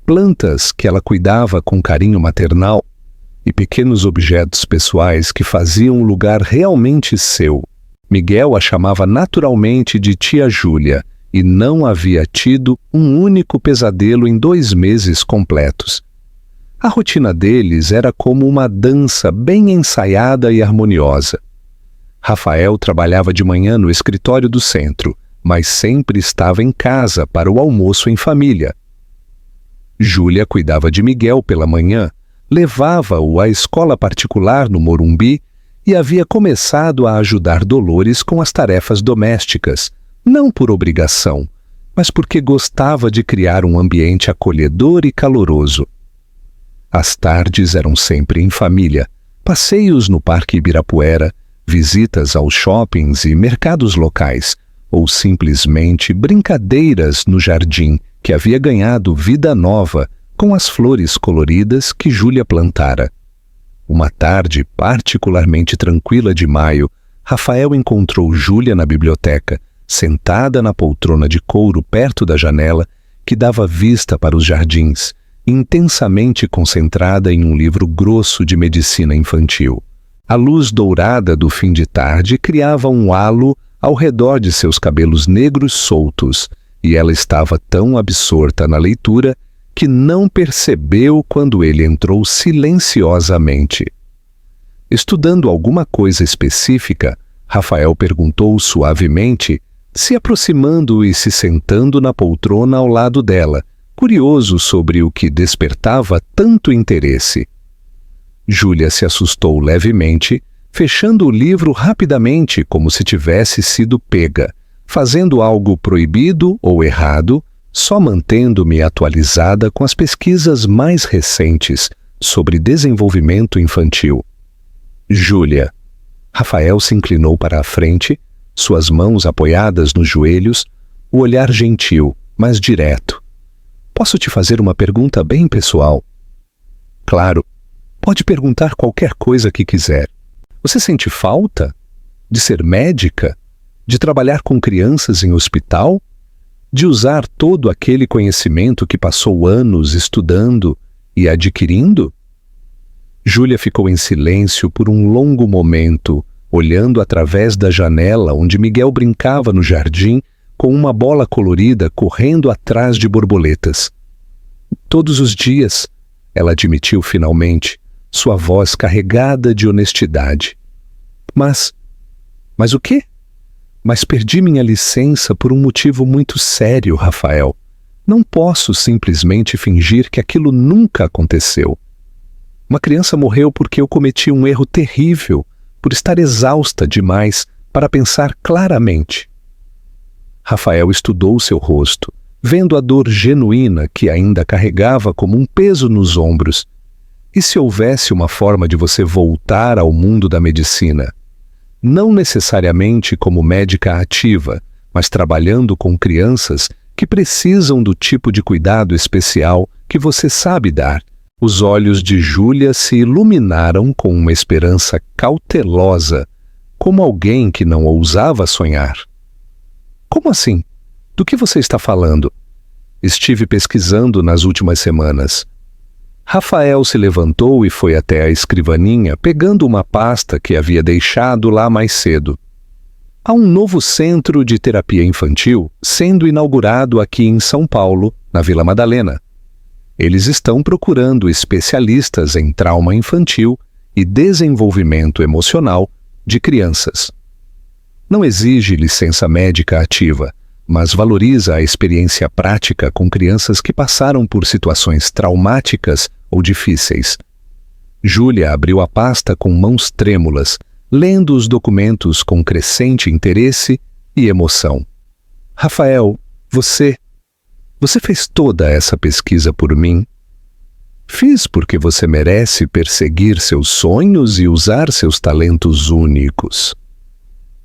plantas que ela cuidava com carinho maternal e pequenos objetos pessoais que faziam o lugar realmente seu. Miguel a chamava naturalmente de tia Júlia e não havia tido um único pesadelo em 2 meses completos. A rotina deles era como uma dança bem ensaiada e harmoniosa. Rafael trabalhava de manhã no escritório do centro, mas sempre estava em casa para o almoço em família. Júlia cuidava de Miguel pela manhã, levava-o à escola particular no Morumbi e havia começado a ajudar Dolores com as tarefas domésticas, não por obrigação, mas porque gostava de criar um ambiente acolhedor e caloroso. As tardes eram sempre em família, passeios no Parque Ibirapuera, visitas aos shoppings e mercados locais, ou simplesmente brincadeiras no jardim que havia ganhado vida nova com as flores coloridas que Júlia plantara. Uma tarde particularmente tranquila de maio, Rafael encontrou Júlia na biblioteca, sentada na poltrona de couro perto da janela que dava vista para os jardins, intensamente concentrada em um livro grosso de medicina infantil. A luz dourada do fim de tarde criava um halo ao redor de seus cabelos negros soltos, e ela estava tão absorta na leitura que não percebeu quando ele entrou silenciosamente. Estudando alguma coisa específica, Rafael perguntou suavemente, se aproximando e se sentando na poltrona ao lado dela, curioso sobre o que despertava tanto interesse. Júlia se assustou levemente, fechando o livro rapidamente como se tivesse sido pega, fazendo algo proibido ou errado, só mantendo-me atualizada com as pesquisas mais recentes sobre desenvolvimento infantil. Júlia. Rafael se inclinou para a frente, suas mãos apoiadas nos joelhos, o olhar gentil, mas direto. Posso te fazer uma pergunta bem pessoal? Claro, pode perguntar qualquer coisa que quiser. Você sente falta de ser médica? De trabalhar com crianças em hospital? De usar todo aquele conhecimento que passou anos estudando e adquirindo? Júlia ficou em silêncio por um longo momento, olhando através da janela onde Miguel brincava no jardim com uma bola colorida correndo atrás de borboletas. Todos os dias, ela admitiu finalmente, sua voz carregada de honestidade. Mas o quê? Mas perdi minha licença por um motivo muito sério, Rafael. Não posso simplesmente fingir que aquilo nunca aconteceu. Uma criança morreu porque eu cometi um erro terrível, por estar exausta demais para pensar claramente. Rafael estudou seu rosto, vendo a dor genuína que ainda carregava como um peso nos ombros. E se houvesse uma forma de você voltar ao mundo da medicina? Não necessariamente como médica ativa, mas trabalhando com crianças que precisam do tipo de cuidado especial que você sabe dar. Os olhos de Júlia se iluminaram com uma esperança cautelosa, como alguém que não ousava sonhar. Como assim? Do que você está falando? Estive pesquisando nas últimas semanas. Rafael se levantou e foi até a escrivaninha, pegando uma pasta que havia deixado lá mais cedo. Há um novo centro de terapia infantil sendo inaugurado aqui em São Paulo, na Vila Madalena. Eles estão procurando especialistas em trauma infantil e desenvolvimento emocional de crianças. Não exige licença médica ativa, mas valoriza a experiência prática com crianças que passaram por situações traumáticas ou difíceis. Júlia abriu a pasta com mãos trêmulas, lendo os documentos com crescente interesse e emoção. Rafael, você fez toda essa pesquisa por mim? Fiz porque você merece perseguir seus sonhos e usar seus talentos únicos.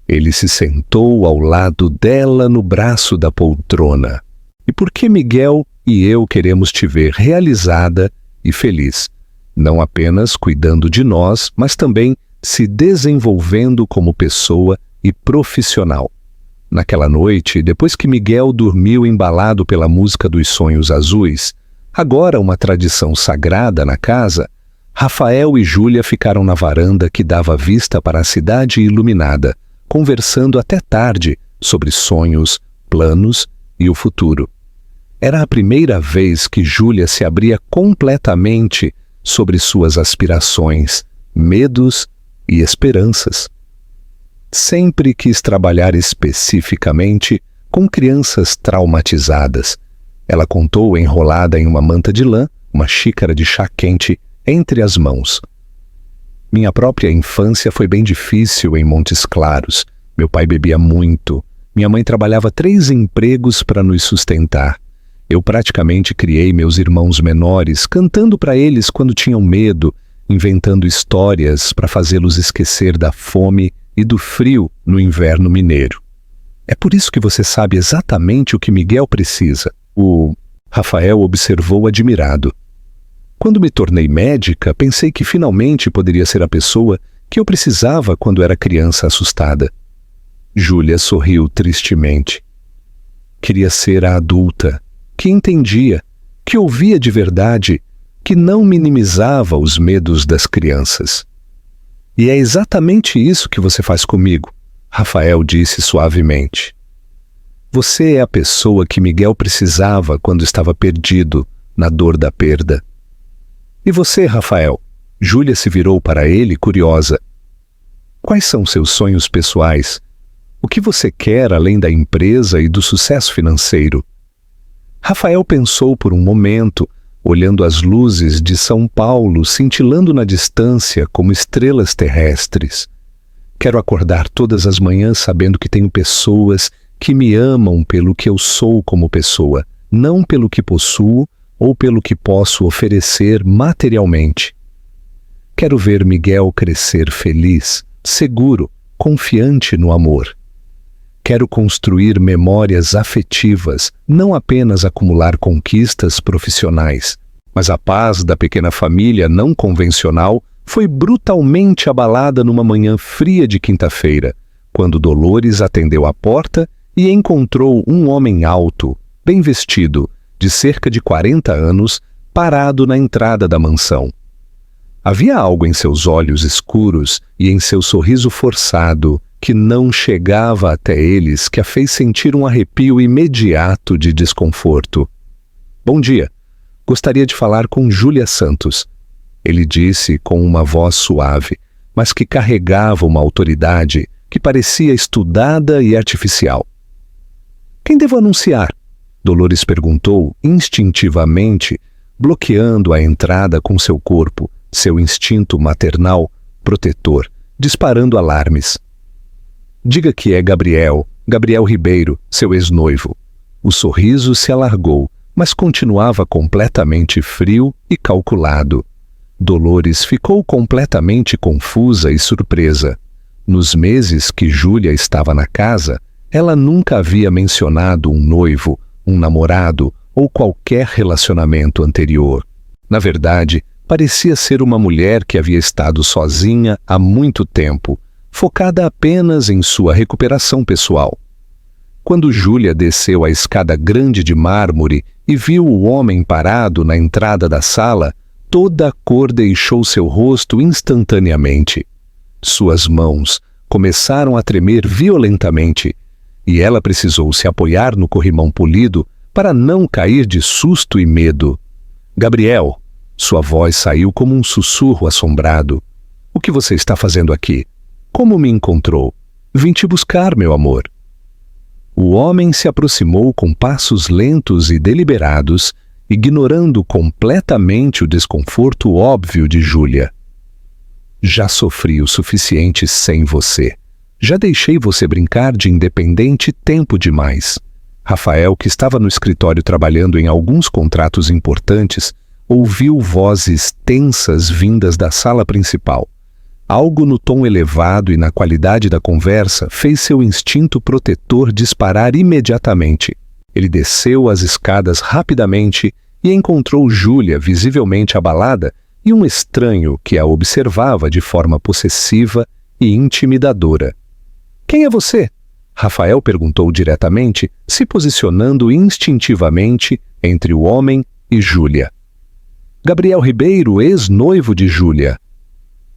Ele se sentou ao lado dela no braço da poltrona. E porque Miguel e eu queremos te ver realizada e feliz, não apenas cuidando de nós, mas também se desenvolvendo como pessoa e profissional. Naquela noite, depois que Miguel dormiu embalado pela música dos Sonhos Azuis, agora uma tradição sagrada na casa, Rafael e Júlia ficaram na varanda que dava vista para a cidade iluminada, conversando até tarde sobre sonhos, planos e o futuro. Era a primeira vez que Júlia se abria completamente sobre suas aspirações, medos e esperanças. Sempre quis trabalhar especificamente com crianças traumatizadas. Ela contou enrolada em uma manta de lã, uma xícara de chá quente entre as mãos. Minha própria infância foi bem difícil em Montes Claros. Meu pai bebia muito. Minha mãe trabalhava 3 empregos para nos sustentar. Eu praticamente criei meus irmãos menores, cantando para eles quando tinham medo, inventando histórias para fazê-los esquecer da fome e do frio no inverno mineiro. É por isso que você sabe exatamente o que Miguel precisa. O Rafael observou admirado. Quando me tornei médica, pensei que finalmente poderia ser a pessoa que eu precisava quando era criança assustada. Júlia sorriu tristemente. Queria ser a adulta, que entendia, que ouvia de verdade, que não minimizava os medos das crianças. E é exatamente isso que você faz comigo, Rafael disse suavemente. Você é a pessoa que Miguel precisava quando estava perdido, na dor da perda. E você, Rafael? Júlia se virou para ele, curiosa. Quais são seus sonhos pessoais? O que você quer além da empresa e do sucesso financeiro? Rafael pensou por um momento, olhando as luzes de São Paulo cintilando na distância como estrelas terrestres. Quero acordar todas as manhãs sabendo que tenho pessoas que me amam pelo que eu sou como pessoa, não pelo que possuo ou pelo que posso oferecer materialmente. Quero ver Miguel crescer feliz, seguro, confiante no amor. Quero construir memórias afetivas, não apenas acumular conquistas profissionais, mas a paz da pequena família não convencional foi brutalmente abalada numa manhã fria de quinta-feira, quando Dolores atendeu à porta e encontrou um homem alto, bem vestido, de cerca de 40 anos, parado na entrada da mansão. Havia algo em seus olhos escuros e em seu sorriso forçado que não chegava até eles, que a fez sentir um arrepio imediato de desconforto. Bom dia. Gostaria de falar com Júlia Santos. Ele disse com uma voz suave, mas que carregava uma autoridade que parecia estudada e artificial. Quem devo anunciar? Dolores perguntou instintivamente, bloqueando a entrada com seu corpo, seu instinto maternal, protetor, disparando alarmes. Diga que é Gabriel Ribeiro, seu ex-noivo. O sorriso se alargou, mas continuava completamente frio e calculado. Dolores ficou completamente confusa e surpresa. Nos meses que Júlia estava na casa, ela nunca havia mencionado um noivo, um namorado ou qualquer relacionamento anterior. Na verdade, parecia ser uma mulher que havia estado sozinha há muito tempo, focada apenas em sua recuperação pessoal. Quando Júlia desceu a escada grande de mármore e viu o homem parado na entrada da sala, toda a cor deixou seu rosto instantaneamente. Suas mãos começaram a tremer violentamente e ela precisou se apoiar no corrimão polido para não cair de susto e medo. Gabriel, sua voz saiu como um sussurro assombrado. O que você está fazendo aqui? Como me encontrou? Vim te buscar, meu amor. O homem se aproximou com passos lentos e deliberados, ignorando completamente o desconforto óbvio de Júlia. Já sofri o suficiente sem você. Já deixei você brincar de independente tempo demais. Rafael, que estava no escritório trabalhando em alguns contratos importantes, ouviu vozes tensas vindas da sala principal. Algo no tom elevado e na qualidade da conversa fez seu instinto protetor disparar imediatamente. Ele desceu as escadas rapidamente e encontrou Júlia visivelmente abalada e um estranho que a observava de forma possessiva e intimidadora. Quem é você? Rafael perguntou diretamente, se posicionando instintivamente entre o homem e Júlia. Gabriel Ribeiro, ex-noivo de Júlia.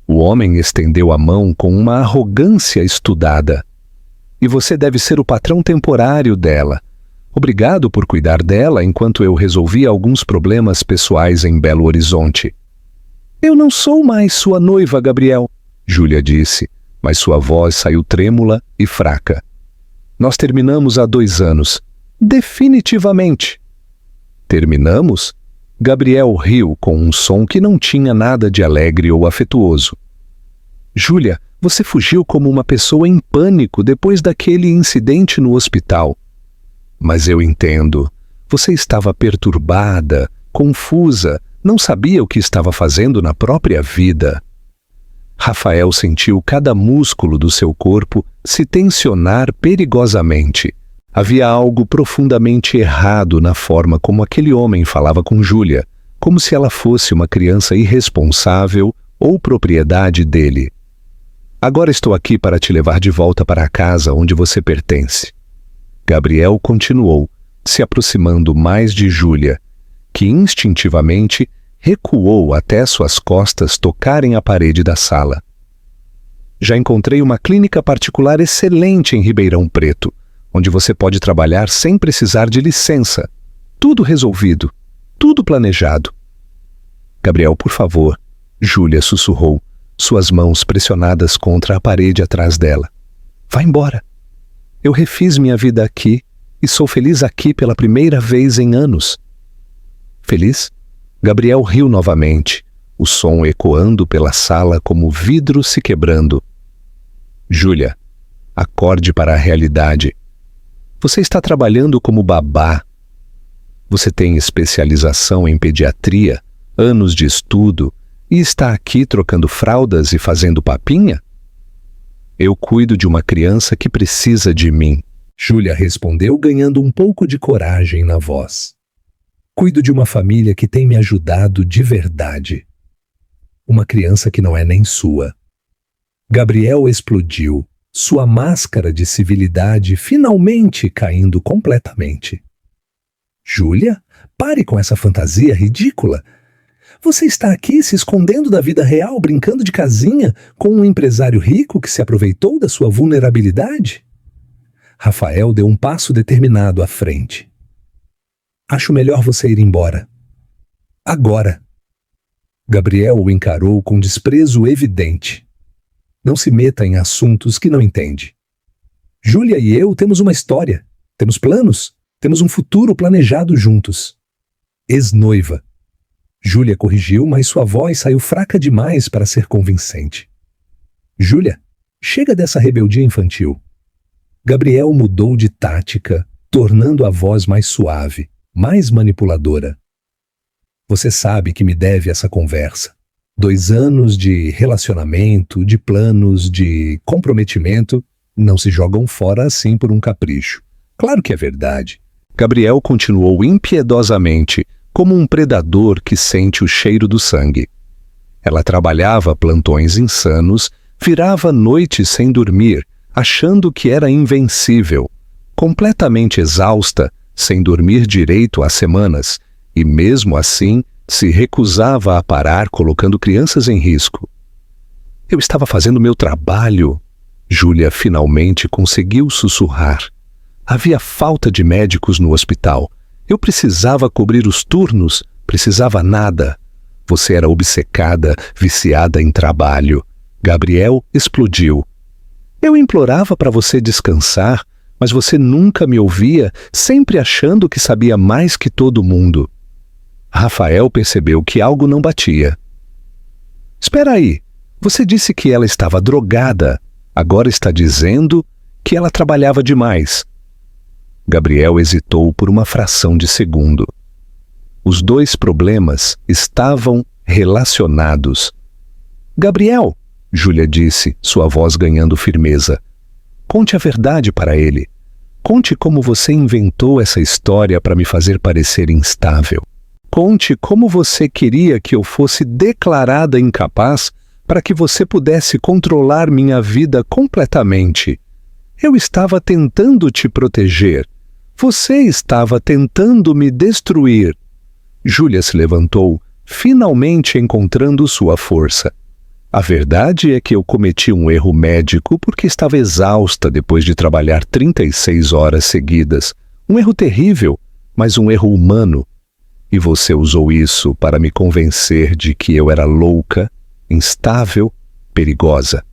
O homem estendeu a mão com uma arrogância estudada. E você deve ser o patrão temporário dela. Obrigado por cuidar dela enquanto eu resolvia alguns problemas pessoais em Belo Horizonte. Eu não sou mais sua noiva, Gabriel, Júlia disse, mas sua voz saiu trêmula e fraca. Nós terminamos há 2 anos. Definitivamente. Terminamos? Gabriel riu com um som que não tinha nada de alegre ou afetuoso. Júlia, você fugiu como uma pessoa em pânico depois daquele incidente no hospital. Mas eu entendo. Você estava perturbada, confusa, não sabia o que estava fazendo na própria vida. Rafael sentiu cada músculo do seu corpo se tensionar perigosamente. Havia algo profundamente errado na forma como aquele homem falava com Júlia, como se ela fosse uma criança irresponsável ou propriedade dele. Agora estou aqui para te levar de volta para a casa onde você pertence. Gabriel continuou, se aproximando mais de Júlia, que instintivamente recuou até suas costas tocarem a parede da sala. Já encontrei uma clínica particular excelente em Ribeirão Preto, onde você pode trabalhar sem precisar de licença. Tudo resolvido, tudo planejado. Gabriel, por favor, Júlia sussurrou, suas mãos pressionadas contra a parede atrás dela. Vá embora. Eu refiz minha vida aqui e sou feliz aqui pela primeira vez em anos. Feliz? Gabriel riu novamente, o som ecoando pela sala como vidro se quebrando. Júlia, acorde para a realidade. Você está trabalhando como babá. Você tem especialização em pediatria, anos de estudo, e está aqui trocando fraldas e fazendo papinha? Eu cuido de uma criança que precisa de mim. Júlia respondeu, ganhando um pouco de coragem na voz. Cuido de uma família que tem me ajudado de verdade. Uma criança que não é nem sua. Gabriel explodiu, sua máscara de civilidade finalmente caindo completamente. Júlia, pare com essa fantasia ridícula. Você está aqui se escondendo da vida real, brincando de casinha com um empresário rico que se aproveitou da sua vulnerabilidade? Rafael deu um passo determinado à frente. Acho melhor você ir embora. Agora. Gabriel o encarou com desprezo evidente. Não se meta em assuntos que não entende. Júlia e eu temos uma história, temos planos, temos um futuro planejado juntos. Ex-noiva. Júlia corrigiu, mas sua voz saiu fraca demais para ser convincente. Júlia, chega dessa rebeldia infantil. Gabriel mudou de tática, tornando a voz mais suave, mais manipuladora. Você sabe que me deve essa conversa. 2 anos de relacionamento, de planos, de comprometimento, não se jogam fora assim por um capricho. Claro que é verdade. Gabriel continuou impiedosamente, como um predador que sente o cheiro do sangue. Ela trabalhava plantões insanos, virava noites sem dormir, achando que era invencível, completamente exausta, sem dormir direito há semanas, e mesmo assim se recusava a parar, colocando crianças em risco. Eu estava fazendo meu trabalho. Júlia finalmente conseguiu sussurrar. Havia falta de médicos no hospital. Eu precisava cobrir os turnos, precisava nada. Você era obcecada, viciada em trabalho. Gabriel explodiu. Eu implorava para você descansar, mas você nunca me ouvia, sempre achando que sabia mais que todo mundo. Rafael percebeu que algo não batia. Espera aí, você disse que ela estava drogada, agora está dizendo que ela trabalhava demais. Gabriel hesitou por uma fração de segundo. Os 2 problemas estavam relacionados. Gabriel, Júlia disse, sua voz ganhando firmeza. Conte a verdade para ele. Conte como você inventou essa história para me fazer parecer instável. Conte como você queria que eu fosse declarada incapaz para que você pudesse controlar minha vida completamente. Eu estava tentando te proteger. Você estava tentando me destruir. Júlia se levantou, finalmente encontrando sua força. A verdade é que eu cometi um erro médico porque estava exausta depois de trabalhar 36 horas seguidas. Um erro terrível, mas um erro humano. E você usou isso para me convencer de que eu era louca, instável, perigosa.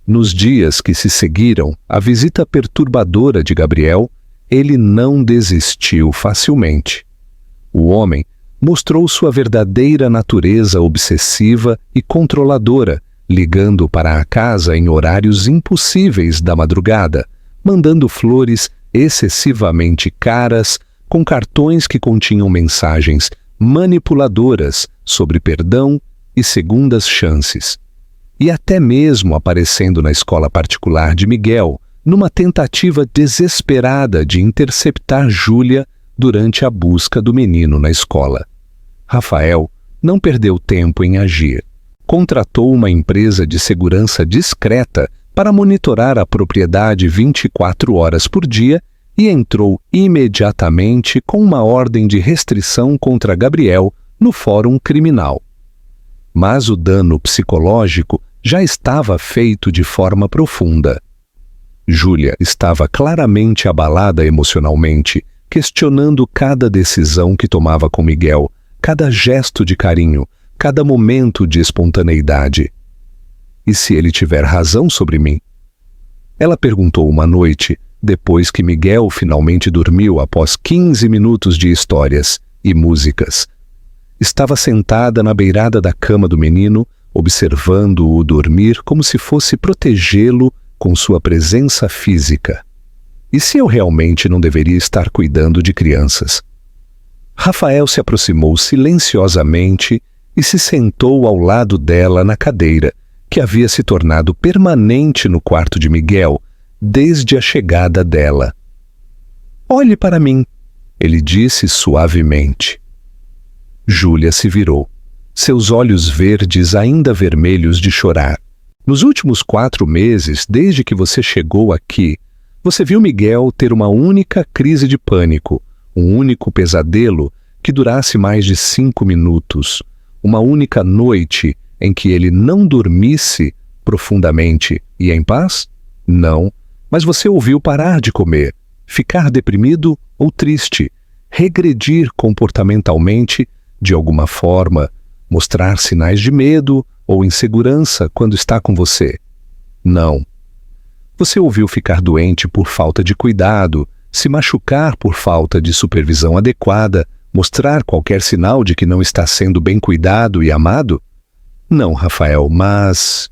Nos dias que se seguiram à visita perturbadora de Gabriel, ele não desistiu facilmente. O homem mostrou sua verdadeira natureza obsessiva e controladora, ligando para a casa em horários impossíveis da madrugada, mandando flores excessivamente caras, com cartões que continham mensagens manipuladoras sobre perdão e segundas chances. E até mesmo aparecendo na escola particular de Miguel, numa tentativa desesperada de interceptar Júlia durante a busca do menino na escola. Rafael não perdeu tempo em agir. Contratou uma empresa de segurança discreta para monitorar a propriedade 24 horas por dia e entrou imediatamente com uma ordem de restrição contra Gabriel no Fórum Criminal. Mas o dano psicológico já estava feito de forma profunda. Júlia estava claramente abalada emocionalmente, questionando cada decisão que tomava com Miguel, cada gesto de carinho, cada momento de espontaneidade. E se ele tiver razão sobre mim? Ela perguntou uma noite, depois que Miguel finalmente dormiu após 15 minutos de histórias e músicas. Estava sentada na beirada da cama do menino, observando-o dormir como se fosse protegê-lo com sua presença física. E se eu realmente não deveria estar cuidando de crianças? Rafael se aproximou silenciosamente e se sentou ao lado dela na cadeira, que havia se tornado permanente no quarto de Miguel desde a chegada dela. "Olhe para mim", ele disse suavemente. Júlia se virou, seus olhos verdes ainda vermelhos de chorar. "Nos últimos 4 meses, desde que você chegou aqui, você viu Miguel ter uma única crise de pânico, um único pesadelo que durasse mais de 5 minutos, uma única noite em que ele não dormisse profundamente e em paz? Não, mas você o viu parar de comer, ficar deprimido ou triste, regredir comportamentalmente de alguma forma, mostrar sinais de medo ou insegurança quando está com você? Não. Você o viu ficar doente por falta de cuidado, se machucar por falta de supervisão adequada, mostrar qualquer sinal de que não está sendo bem cuidado e amado? Não, Rafael, mas...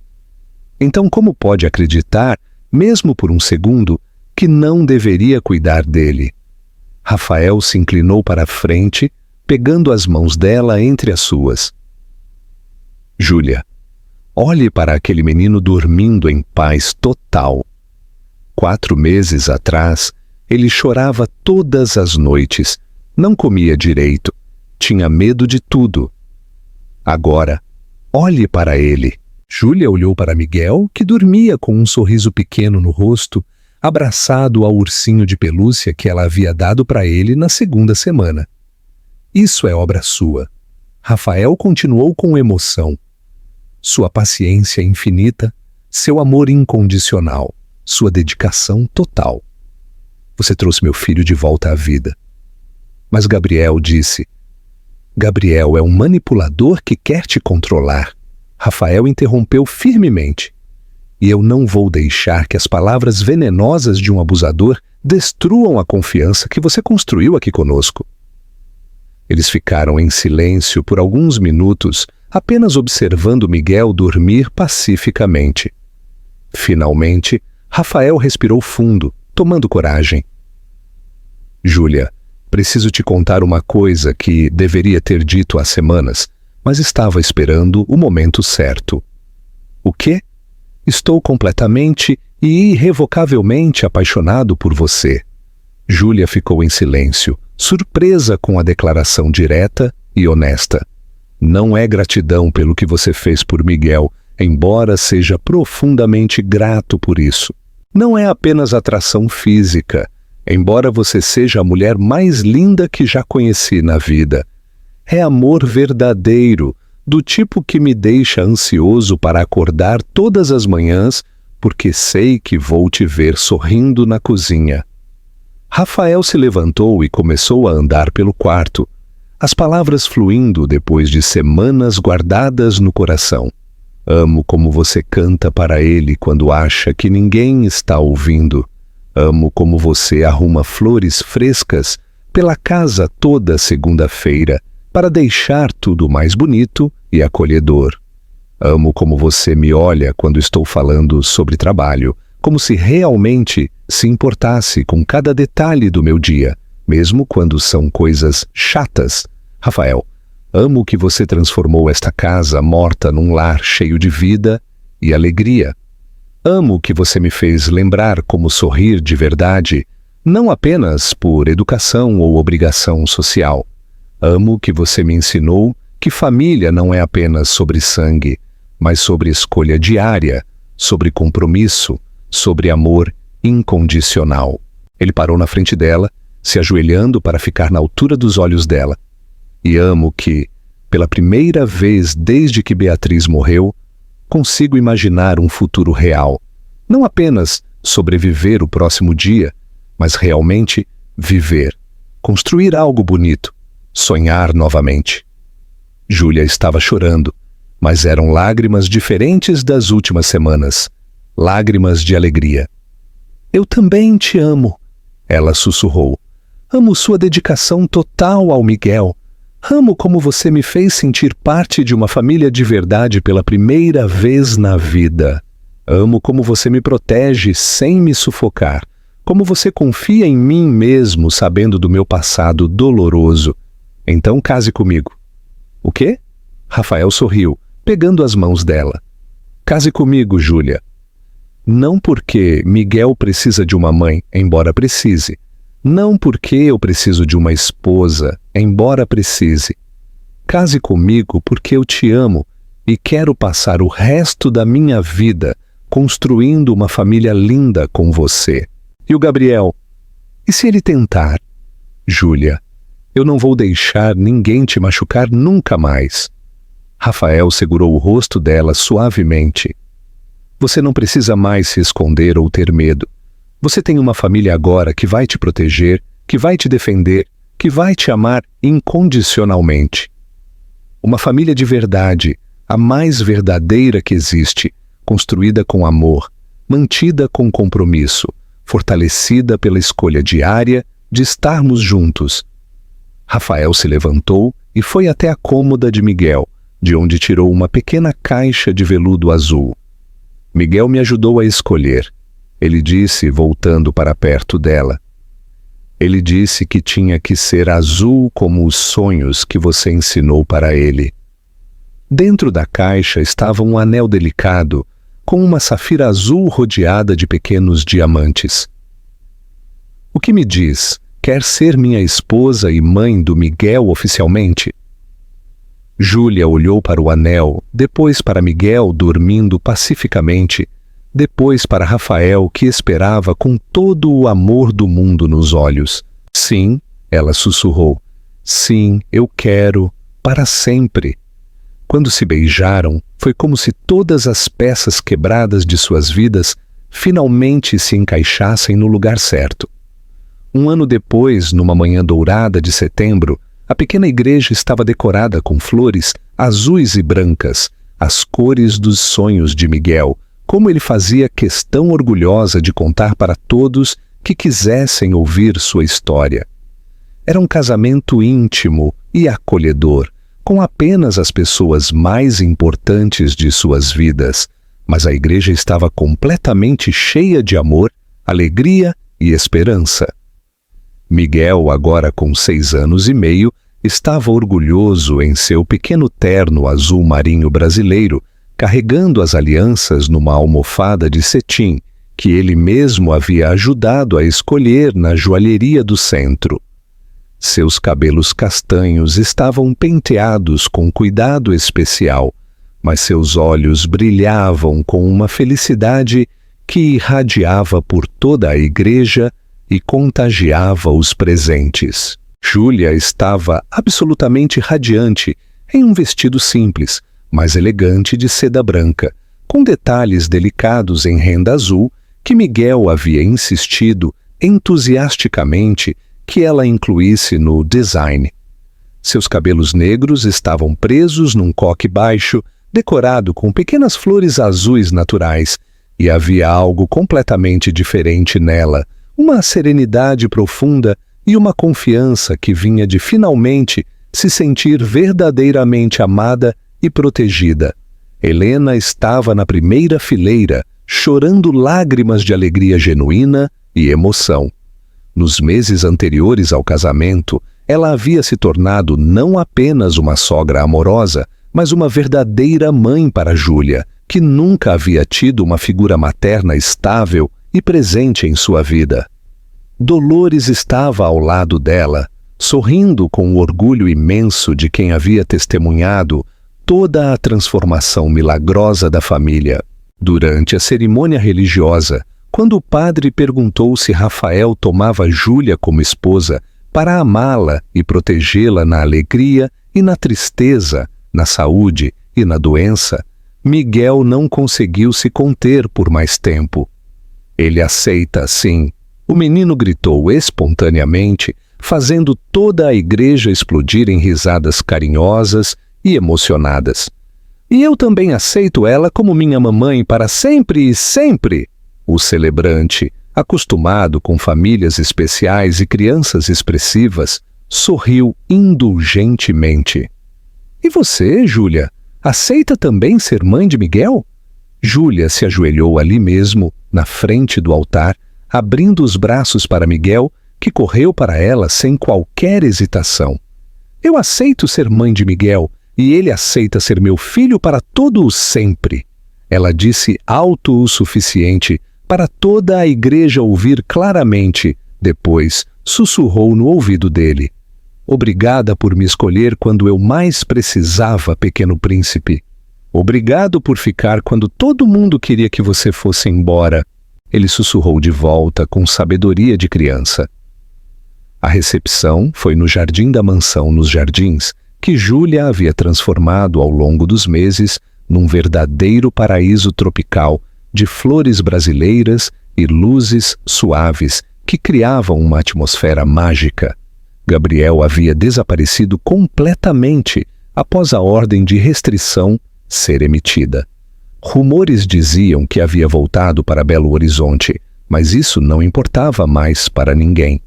Então como pode acreditar, mesmo por um segundo, que não deveria cuidar dele? Rafael se inclinou para a frente, pegando as mãos dela entre as suas. Júlia, olhe para aquele menino dormindo em paz total. 4 meses atrás, ele chorava todas as noites, não comia direito, tinha medo de tudo. Agora, olhe para ele. Júlia olhou para Miguel, que dormia com um sorriso pequeno no rosto, abraçado ao ursinho de pelúcia que ela havia dado para ele na 2ª semana. Isso é obra sua. Rafael continuou com emoção. Sua paciência infinita, seu amor incondicional, sua dedicação total. Você trouxe meu filho de volta à vida. Mas Gabriel disse: Gabriel é um manipulador que quer te controlar. Rafael interrompeu firmemente. E eu não vou deixar que as palavras venenosas de um abusador destruam a confiança que você construiu aqui conosco. Eles ficaram em silêncio por alguns minutos, apenas observando Miguel dormir pacificamente. Finalmente, Rafael respirou fundo, tomando coragem. Júlia, preciso te contar uma coisa que deveria ter dito há semanas, mas estava esperando o momento certo. O quê? Estou completamente e irrevocavelmente apaixonado por você. Júlia ficou em silêncio, surpresa com a declaração direta e honesta. Não é gratidão pelo que você fez por Miguel, embora seja profundamente grato por isso. Não é apenas atração física, embora você seja a mulher mais linda que já conheci na vida. É amor verdadeiro, do tipo que me deixa ansioso para acordar todas as manhãs, porque sei que vou te ver sorrindo na cozinha. Rafael se levantou e começou a andar pelo quarto, as palavras fluindo depois de semanas guardadas no coração. Amo como você canta para ele quando acha que ninguém está ouvindo. Amo como você arruma flores frescas pela casa toda segunda-feira, para deixar tudo mais bonito e acolhedor. Amo como você me olha quando estou falando sobre trabalho, como se realmente se importasse com cada detalhe do meu dia, mesmo quando são coisas chatas. Rafael, amo que você transformou esta casa morta num lar cheio de vida e alegria. Amo que você me fez lembrar como sorrir de verdade, não apenas por educação ou obrigação social. Amo que você me ensinou que família não é apenas sobre sangue, mas sobre escolha diária, sobre compromisso, sobre amor incondicional. Ele parou na frente dela, se ajoelhando para ficar na altura dos olhos dela. E amo que, pela primeira vez desde que Beatriz morreu, consigo imaginar um futuro real. Não apenas sobreviver o próximo dia, mas realmente viver, construir algo bonito, sonhar novamente. Júlia estava chorando, mas eram lágrimas diferentes das últimas semanas, lágrimas de alegria. Eu também te amo, ela sussurrou. Amo sua dedicação total ao Miguel. Amo como você me fez sentir parte de uma família de verdade pela primeira vez na vida. Amo como você me protege sem me sufocar, como você confia em mim mesmo sabendo do meu passado doloroso. Então case comigo. O quê? Rafael sorriu, pegando as mãos dela. Case comigo, Júlia. Não porque Miguel precisa de uma mãe, embora precise. Não porque eu preciso de uma esposa, embora precise. Case comigo porque eu te amo e quero passar o resto da minha vida construindo uma família linda com você. E o Gabriel? E se ele tentar? Júlia, eu não vou deixar ninguém te machucar nunca mais. Rafael segurou o rosto dela suavemente. Você não precisa mais se esconder ou ter medo. Você tem uma família agora que vai te proteger, que vai te defender, que vai te amar incondicionalmente. Uma família de verdade, a mais verdadeira que existe, construída com amor, mantida com compromisso, fortalecida pela escolha diária de estarmos juntos. Rafael se levantou e foi até a cômoda de Miguel, de onde tirou uma pequena caixa de veludo azul. Miguel me ajudou a escolher, ele disse, voltando para perto dela. Ele disse que tinha que ser azul como os sonhos que você ensinou para ele. Dentro da caixa estava um anel delicado, com uma safira azul rodeada de pequenos diamantes. O que me diz? Quer ser minha esposa e mãe do Miguel oficialmente? Júlia olhou para o anel, depois para Miguel dormindo pacificamente, depois para Rafael que esperava com todo o amor do mundo nos olhos. Sim, ela sussurrou. Sim, eu quero, para sempre. Quando se beijaram, foi como se todas as peças quebradas de suas vidas finalmente se encaixassem no lugar certo. Um ano depois, numa manhã dourada de setembro, a pequena igreja estava decorada com flores azuis e brancas, as cores dos sonhos de Miguel, como ele fazia questão orgulhosa de contar para todos que quisessem ouvir sua história. Era um casamento íntimo e acolhedor, com apenas as pessoas mais importantes de suas vidas, mas a igreja estava completamente cheia de amor, alegria e esperança. Miguel, agora com 6 anos e meio, estava orgulhoso em seu pequeno terno azul marinho brasileiro, carregando as alianças numa almofada de cetim, que ele mesmo havia ajudado a escolher na joalheria do centro. Seus cabelos castanhos estavam penteados com cuidado especial, mas seus olhos brilhavam com uma felicidade que irradiava por toda a igreja e contagiava os presentes. Júlia estava absolutamente radiante em um vestido simples, mas elegante de seda branca, com detalhes delicados em renda azul que Miguel havia insistido entusiasticamente que ela incluísse no design. Seus cabelos negros estavam presos num coque baixo, decorado com pequenas flores azuis naturais, e havia algo completamente diferente nela, uma serenidade profunda e uma confiança que vinha de finalmente se sentir verdadeiramente amada e protegida. Helena estava na primeira fileira, chorando lágrimas de alegria genuína e emoção. Nos meses anteriores ao casamento, ela havia se tornado não apenas uma sogra amorosa, mas uma verdadeira mãe para Júlia, que nunca havia tido uma figura materna estável e presente em sua vida. Dolores estava ao lado dela, sorrindo com o orgulho imenso de quem havia testemunhado toda a transformação milagrosa da família. Durante a cerimônia religiosa, quando o padre perguntou se Rafael tomava Júlia como esposa para amá-la e protegê-la na alegria e na tristeza, na saúde e na doença, Miguel não conseguiu se conter por mais tempo. Ele aceita, sim. O menino gritou espontaneamente, fazendo toda a igreja explodir em risadas carinhosas e emocionadas. E eu também aceito ela como minha mamãe para sempre e sempre. O celebrante, acostumado com famílias especiais e crianças expressivas, sorriu indulgentemente. E você, Júlia, aceita também ser mãe de Miguel? Júlia se ajoelhou ali mesmo, na frente do altar, abrindo os braços para Miguel, que correu para ela sem qualquer hesitação. Eu aceito ser mãe de Miguel, e ele aceita ser meu filho para todo o sempre. Ela disse alto o suficiente para toda a igreja ouvir claramente, depois sussurrou no ouvido dele. Obrigada por me escolher quando eu mais precisava, pequeno príncipe. Obrigado por ficar quando todo mundo queria que você fosse embora. Ele sussurrou de volta com sabedoria de criança. A recepção foi no jardim da mansão nos Jardins, que Júlia havia transformado ao longo dos meses num verdadeiro paraíso tropical de flores brasileiras e luzes suaves que criavam uma atmosfera mágica. Gabriel havia desaparecido completamente após a ordem de restrição ser emitida. Rumores diziam que havia voltado para Belo Horizonte, mas isso não importava mais para ninguém.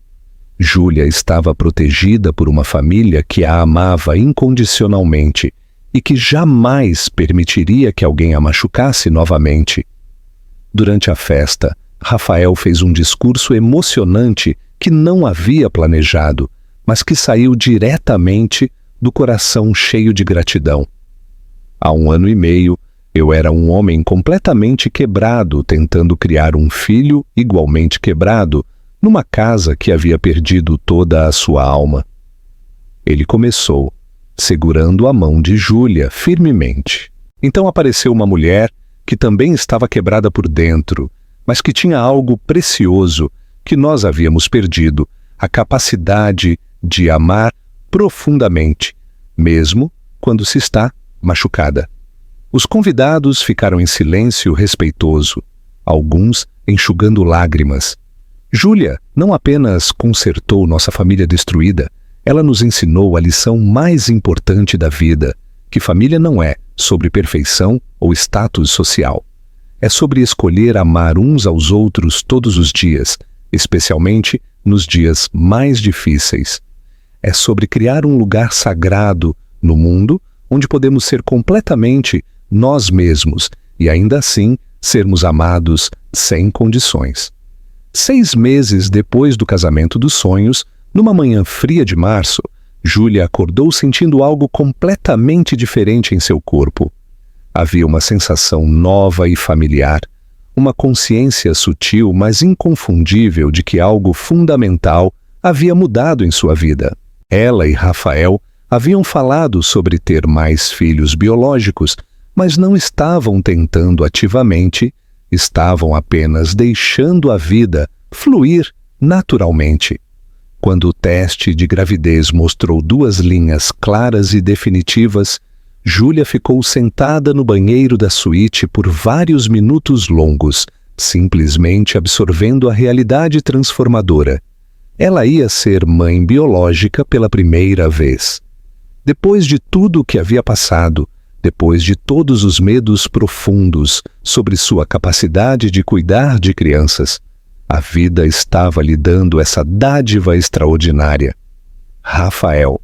Júlia estava protegida por uma família que a amava incondicionalmente e que jamais permitiria que alguém a machucasse novamente. Durante a festa, Rafael fez um discurso emocionante que não havia planejado, mas que saiu diretamente do coração cheio de gratidão. Há 1 ano e meio, eu era um homem completamente quebrado, tentando criar um filho igualmente quebrado, numa casa que havia perdido toda a sua alma. Ele começou, segurando a mão de Júlia firmemente. Então apareceu uma mulher que também estava quebrada por dentro, mas que tinha algo precioso que nós havíamos perdido, a capacidade de amar profundamente, mesmo quando se está machucada. Os convidados ficaram em silêncio respeitoso, alguns enxugando lágrimas. Júlia não apenas consertou nossa família destruída, ela nos ensinou a lição mais importante da vida, que família não é sobre perfeição ou status social. É sobre escolher amar uns aos outros todos os dias, especialmente nos dias mais difíceis. É sobre criar um lugar sagrado no mundo onde podemos ser completamente nós mesmos e ainda assim sermos amados sem condições. 6 meses depois do casamento dos sonhos, numa manhã fria de março, Júlia acordou sentindo algo completamente diferente em seu corpo. Havia uma sensação nova e familiar, uma consciência sutil, mas inconfundível de que algo fundamental havia mudado em sua vida. Ela e Rafael haviam falado sobre ter mais filhos biológicos, mas não estavam tentando ativamente, estavam apenas deixando a vida fluir naturalmente. Quando o teste de gravidez mostrou 2 linhas claras e definitivas, Júlia ficou sentada no banheiro da suíte por vários minutos longos, simplesmente absorvendo a realidade transformadora. Ela ia ser mãe biológica pela primeira vez. Depois de tudo o que havia passado, depois de todos os medos profundos sobre sua capacidade de cuidar de crianças, a vida estava lhe dando essa dádiva extraordinária. Rafael.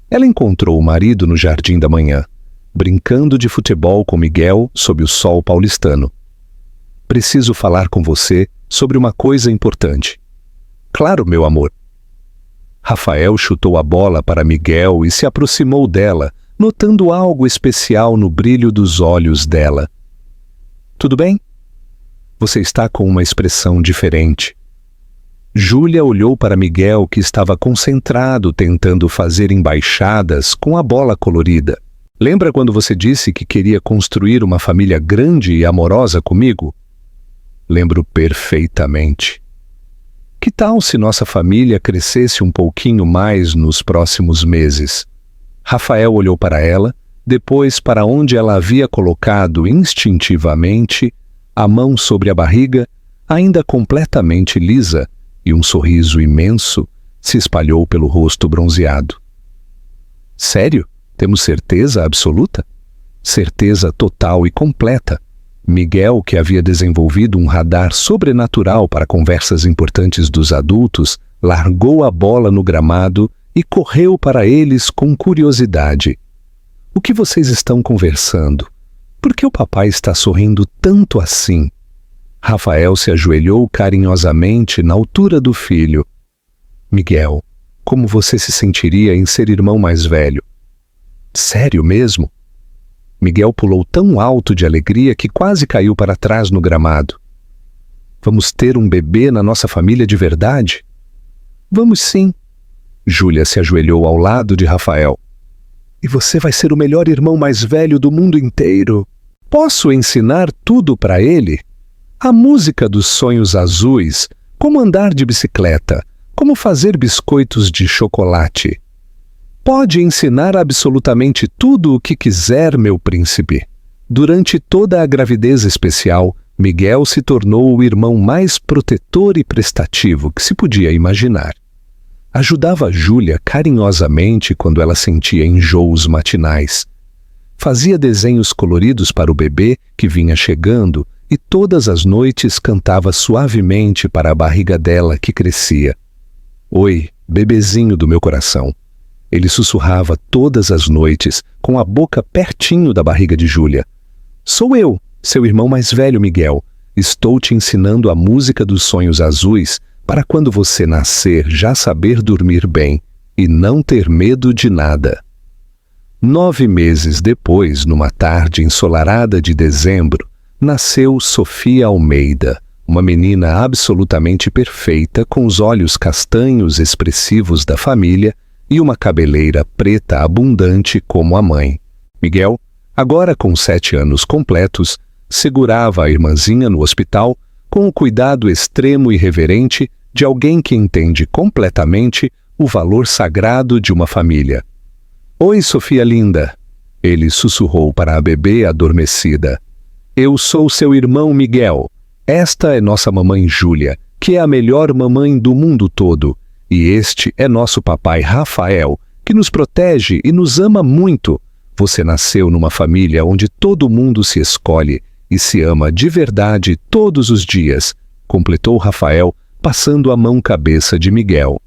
Ela encontrou o marido no jardim da manhã, brincando de futebol com Miguel sob o sol paulistano. Preciso falar com você sobre uma coisa importante. Claro, meu amor. Rafael chutou a bola para Miguel e se aproximou dela, notando algo especial no brilho dos olhos dela. Tudo bem? Você está com uma expressão diferente. Júlia olhou para Miguel, que estava concentrado tentando fazer embaixadas com a bola colorida. Lembra quando você disse que queria construir uma família grande e amorosa comigo? Lembro perfeitamente. Que tal se nossa família crescesse um pouquinho mais nos próximos meses? Rafael olhou para ela, depois para onde ela havia colocado instintivamente a mão sobre a barriga, ainda completamente lisa, e um sorriso imenso se espalhou pelo rosto bronzeado. Sério? Temos certeza absoluta? Certeza total e completa. Miguel, que havia desenvolvido um radar sobrenatural para conversas importantes dos adultos, largou a bola no gramado e correu para eles com curiosidade. O que vocês estão conversando? Por que o papai está sorrindo tanto assim? Rafael se ajoelhou carinhosamente na altura do filho. Miguel, como você se sentiria em ser irmão mais velho? Sério mesmo? Miguel pulou tão alto de alegria que quase caiu para trás no gramado. Vamos ter um bebê na nossa família de verdade? Vamos sim. Júlia se ajoelhou ao lado de Rafael. E você vai ser o melhor irmão mais velho do mundo inteiro. Posso ensinar tudo para ele? A música dos sonhos azuis, como andar de bicicleta, como fazer biscoitos de chocolate. Pode ensinar absolutamente tudo o que quiser, meu príncipe. Durante toda a gravidez especial, Miguel se tornou o irmão mais protetor e prestativo que se podia imaginar. Ajudava Júlia carinhosamente quando ela sentia enjoos matinais. Fazia desenhos coloridos para o bebê que vinha chegando e todas as noites cantava suavemente para a barriga dela que crescia. Oi, bebezinho do meu coração. Ele sussurrava todas as noites, com a boca pertinho da barriga de Júlia. Sou eu, seu irmão mais velho, Miguel. Estou te ensinando a música dos sonhos azuis para quando você nascer já saber dormir bem e não ter medo de nada. 9 meses depois, numa tarde ensolarada de dezembro, nasceu Sofia Almeida, uma menina absolutamente perfeita com os olhos castanhos expressivos da família e uma cabeleira preta abundante como a mãe. Miguel, agora com 7 anos completos, segurava a irmãzinha no hospital com o cuidado extremo e reverente de alguém que entende completamente o valor sagrado de uma família. Oi, Sofia linda, ele sussurrou para a bebê adormecida. Eu sou seu irmão Miguel. Esta é nossa mamãe Júlia, que é a melhor mamãe do mundo todo. E este é nosso papai Rafael, que nos protege e nos ama muito. Você nasceu numa família onde todo mundo se escolhe e se ama de verdade todos os dias, completou Rafael, passando a mão cabeça de Miguel.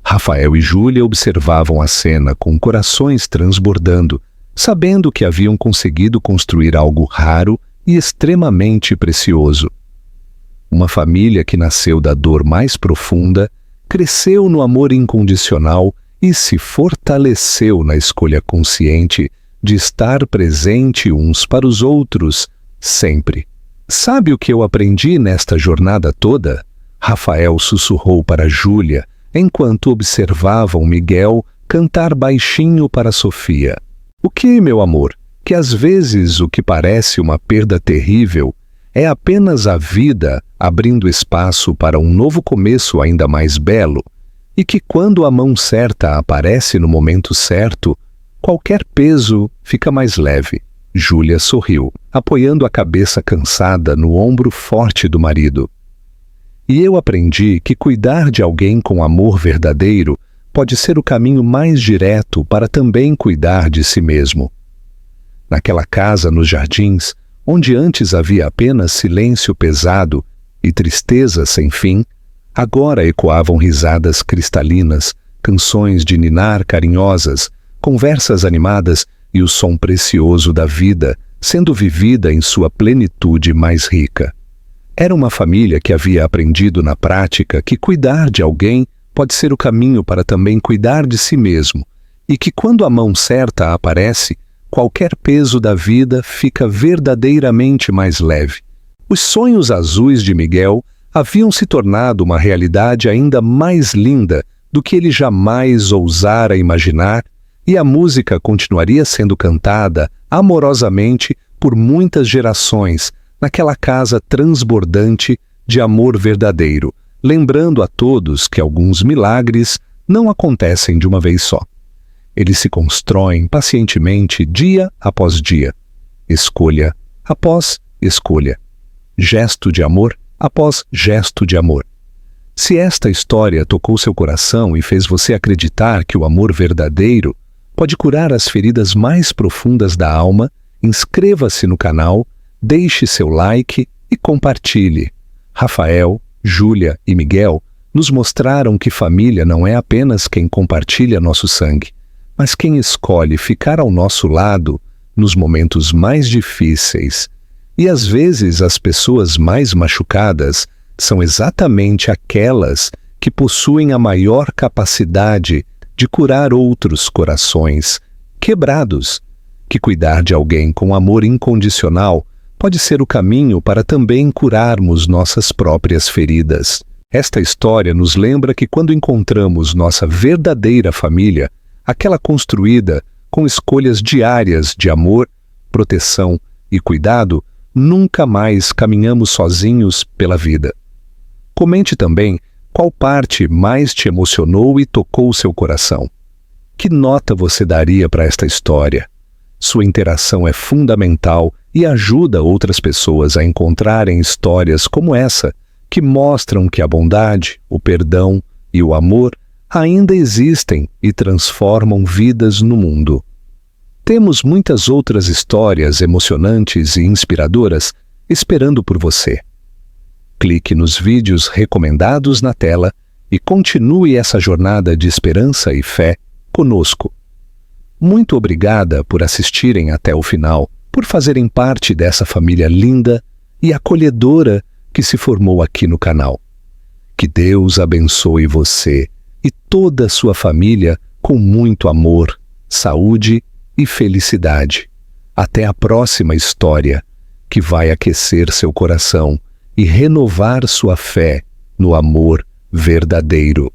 Rafael e Júlia observavam a cena com corações transbordando, sabendo que haviam conseguido construir algo raro e extremamente precioso. Uma família que nasceu da dor mais profunda, cresceu no amor incondicional e se fortaleceu na escolha consciente de estar presente uns para os outros, sempre. Sabe o que eu aprendi nesta jornada toda? Rafael sussurrou para Júlia, enquanto observavam Miguel cantar baixinho para Sofia. O que, meu amor? Que às vezes o que parece uma perda terrível é apenas a vida abrindo espaço para um novo começo ainda mais belo, e que quando a mão certa aparece no momento certo, qualquer peso fica mais leve. Júlia sorriu, apoiando a cabeça cansada no ombro forte do marido. E eu aprendi que cuidar de alguém com amor verdadeiro pode ser o caminho mais direto para também cuidar de si mesmo. Naquela casa nos jardins, onde antes havia apenas silêncio pesado e tristeza sem fim, agora ecoavam risadas cristalinas, canções de ninar carinhosas, conversas animadas e o som precioso da vida, sendo vivida em sua plenitude mais rica. Era uma família que havia aprendido na prática que cuidar de alguém pode ser o caminho para também cuidar de si mesmo, e que quando a mão certa aparece, qualquer peso da vida fica verdadeiramente mais leve. Os sonhos azuis de Miguel haviam se tornado uma realidade ainda mais linda do que ele jamais ousara imaginar, e a música continuaria sendo cantada amorosamente por muitas gerações naquela casa transbordante de amor verdadeiro, lembrando a todos que alguns milagres não acontecem de uma vez só. Eles se constroem pacientemente dia após dia, escolha após escolha, gesto de amor após gesto de amor. Se esta história tocou seu coração e fez você acreditar que o amor verdadeiro pode curar as feridas mais profundas da alma, inscreva-se no canal, deixe seu like e compartilhe. Rafael, Júlia e Miguel nos mostraram que família não é apenas quem compartilha nosso sangue, mas quem escolhe ficar ao nosso lado nos momentos mais difíceis. E às vezes as pessoas mais machucadas são exatamente aquelas que possuem a maior capacidade de curar outros corações quebrados, que cuidar de alguém com amor incondicional pode ser o caminho para também curarmos nossas próprias feridas. Esta história nos lembra que quando encontramos nossa verdadeira família, aquela construída com escolhas diárias de amor, proteção e cuidado, nunca mais caminhamos sozinhos pela vida. Comente também qual parte mais te emocionou e tocou seu coração. Que nota você daria para esta história? Sua interação é fundamental e ajuda outras pessoas a encontrarem histórias como essa, que mostram que a bondade, o perdão e o amor ainda existem e transformam vidas no mundo. Temos muitas outras histórias emocionantes e inspiradoras esperando por você. Clique nos vídeos recomendados na tela e continue essa jornada de esperança e fé conosco. Muito obrigada por assistirem até o final, por fazerem parte dessa família linda e acolhedora que se formou aqui no canal. Que Deus abençoe você e toda a sua família com muito amor, saúde e felicidade. Até a próxima história, que vai aquecer seu coração e renovar sua fé no amor verdadeiro.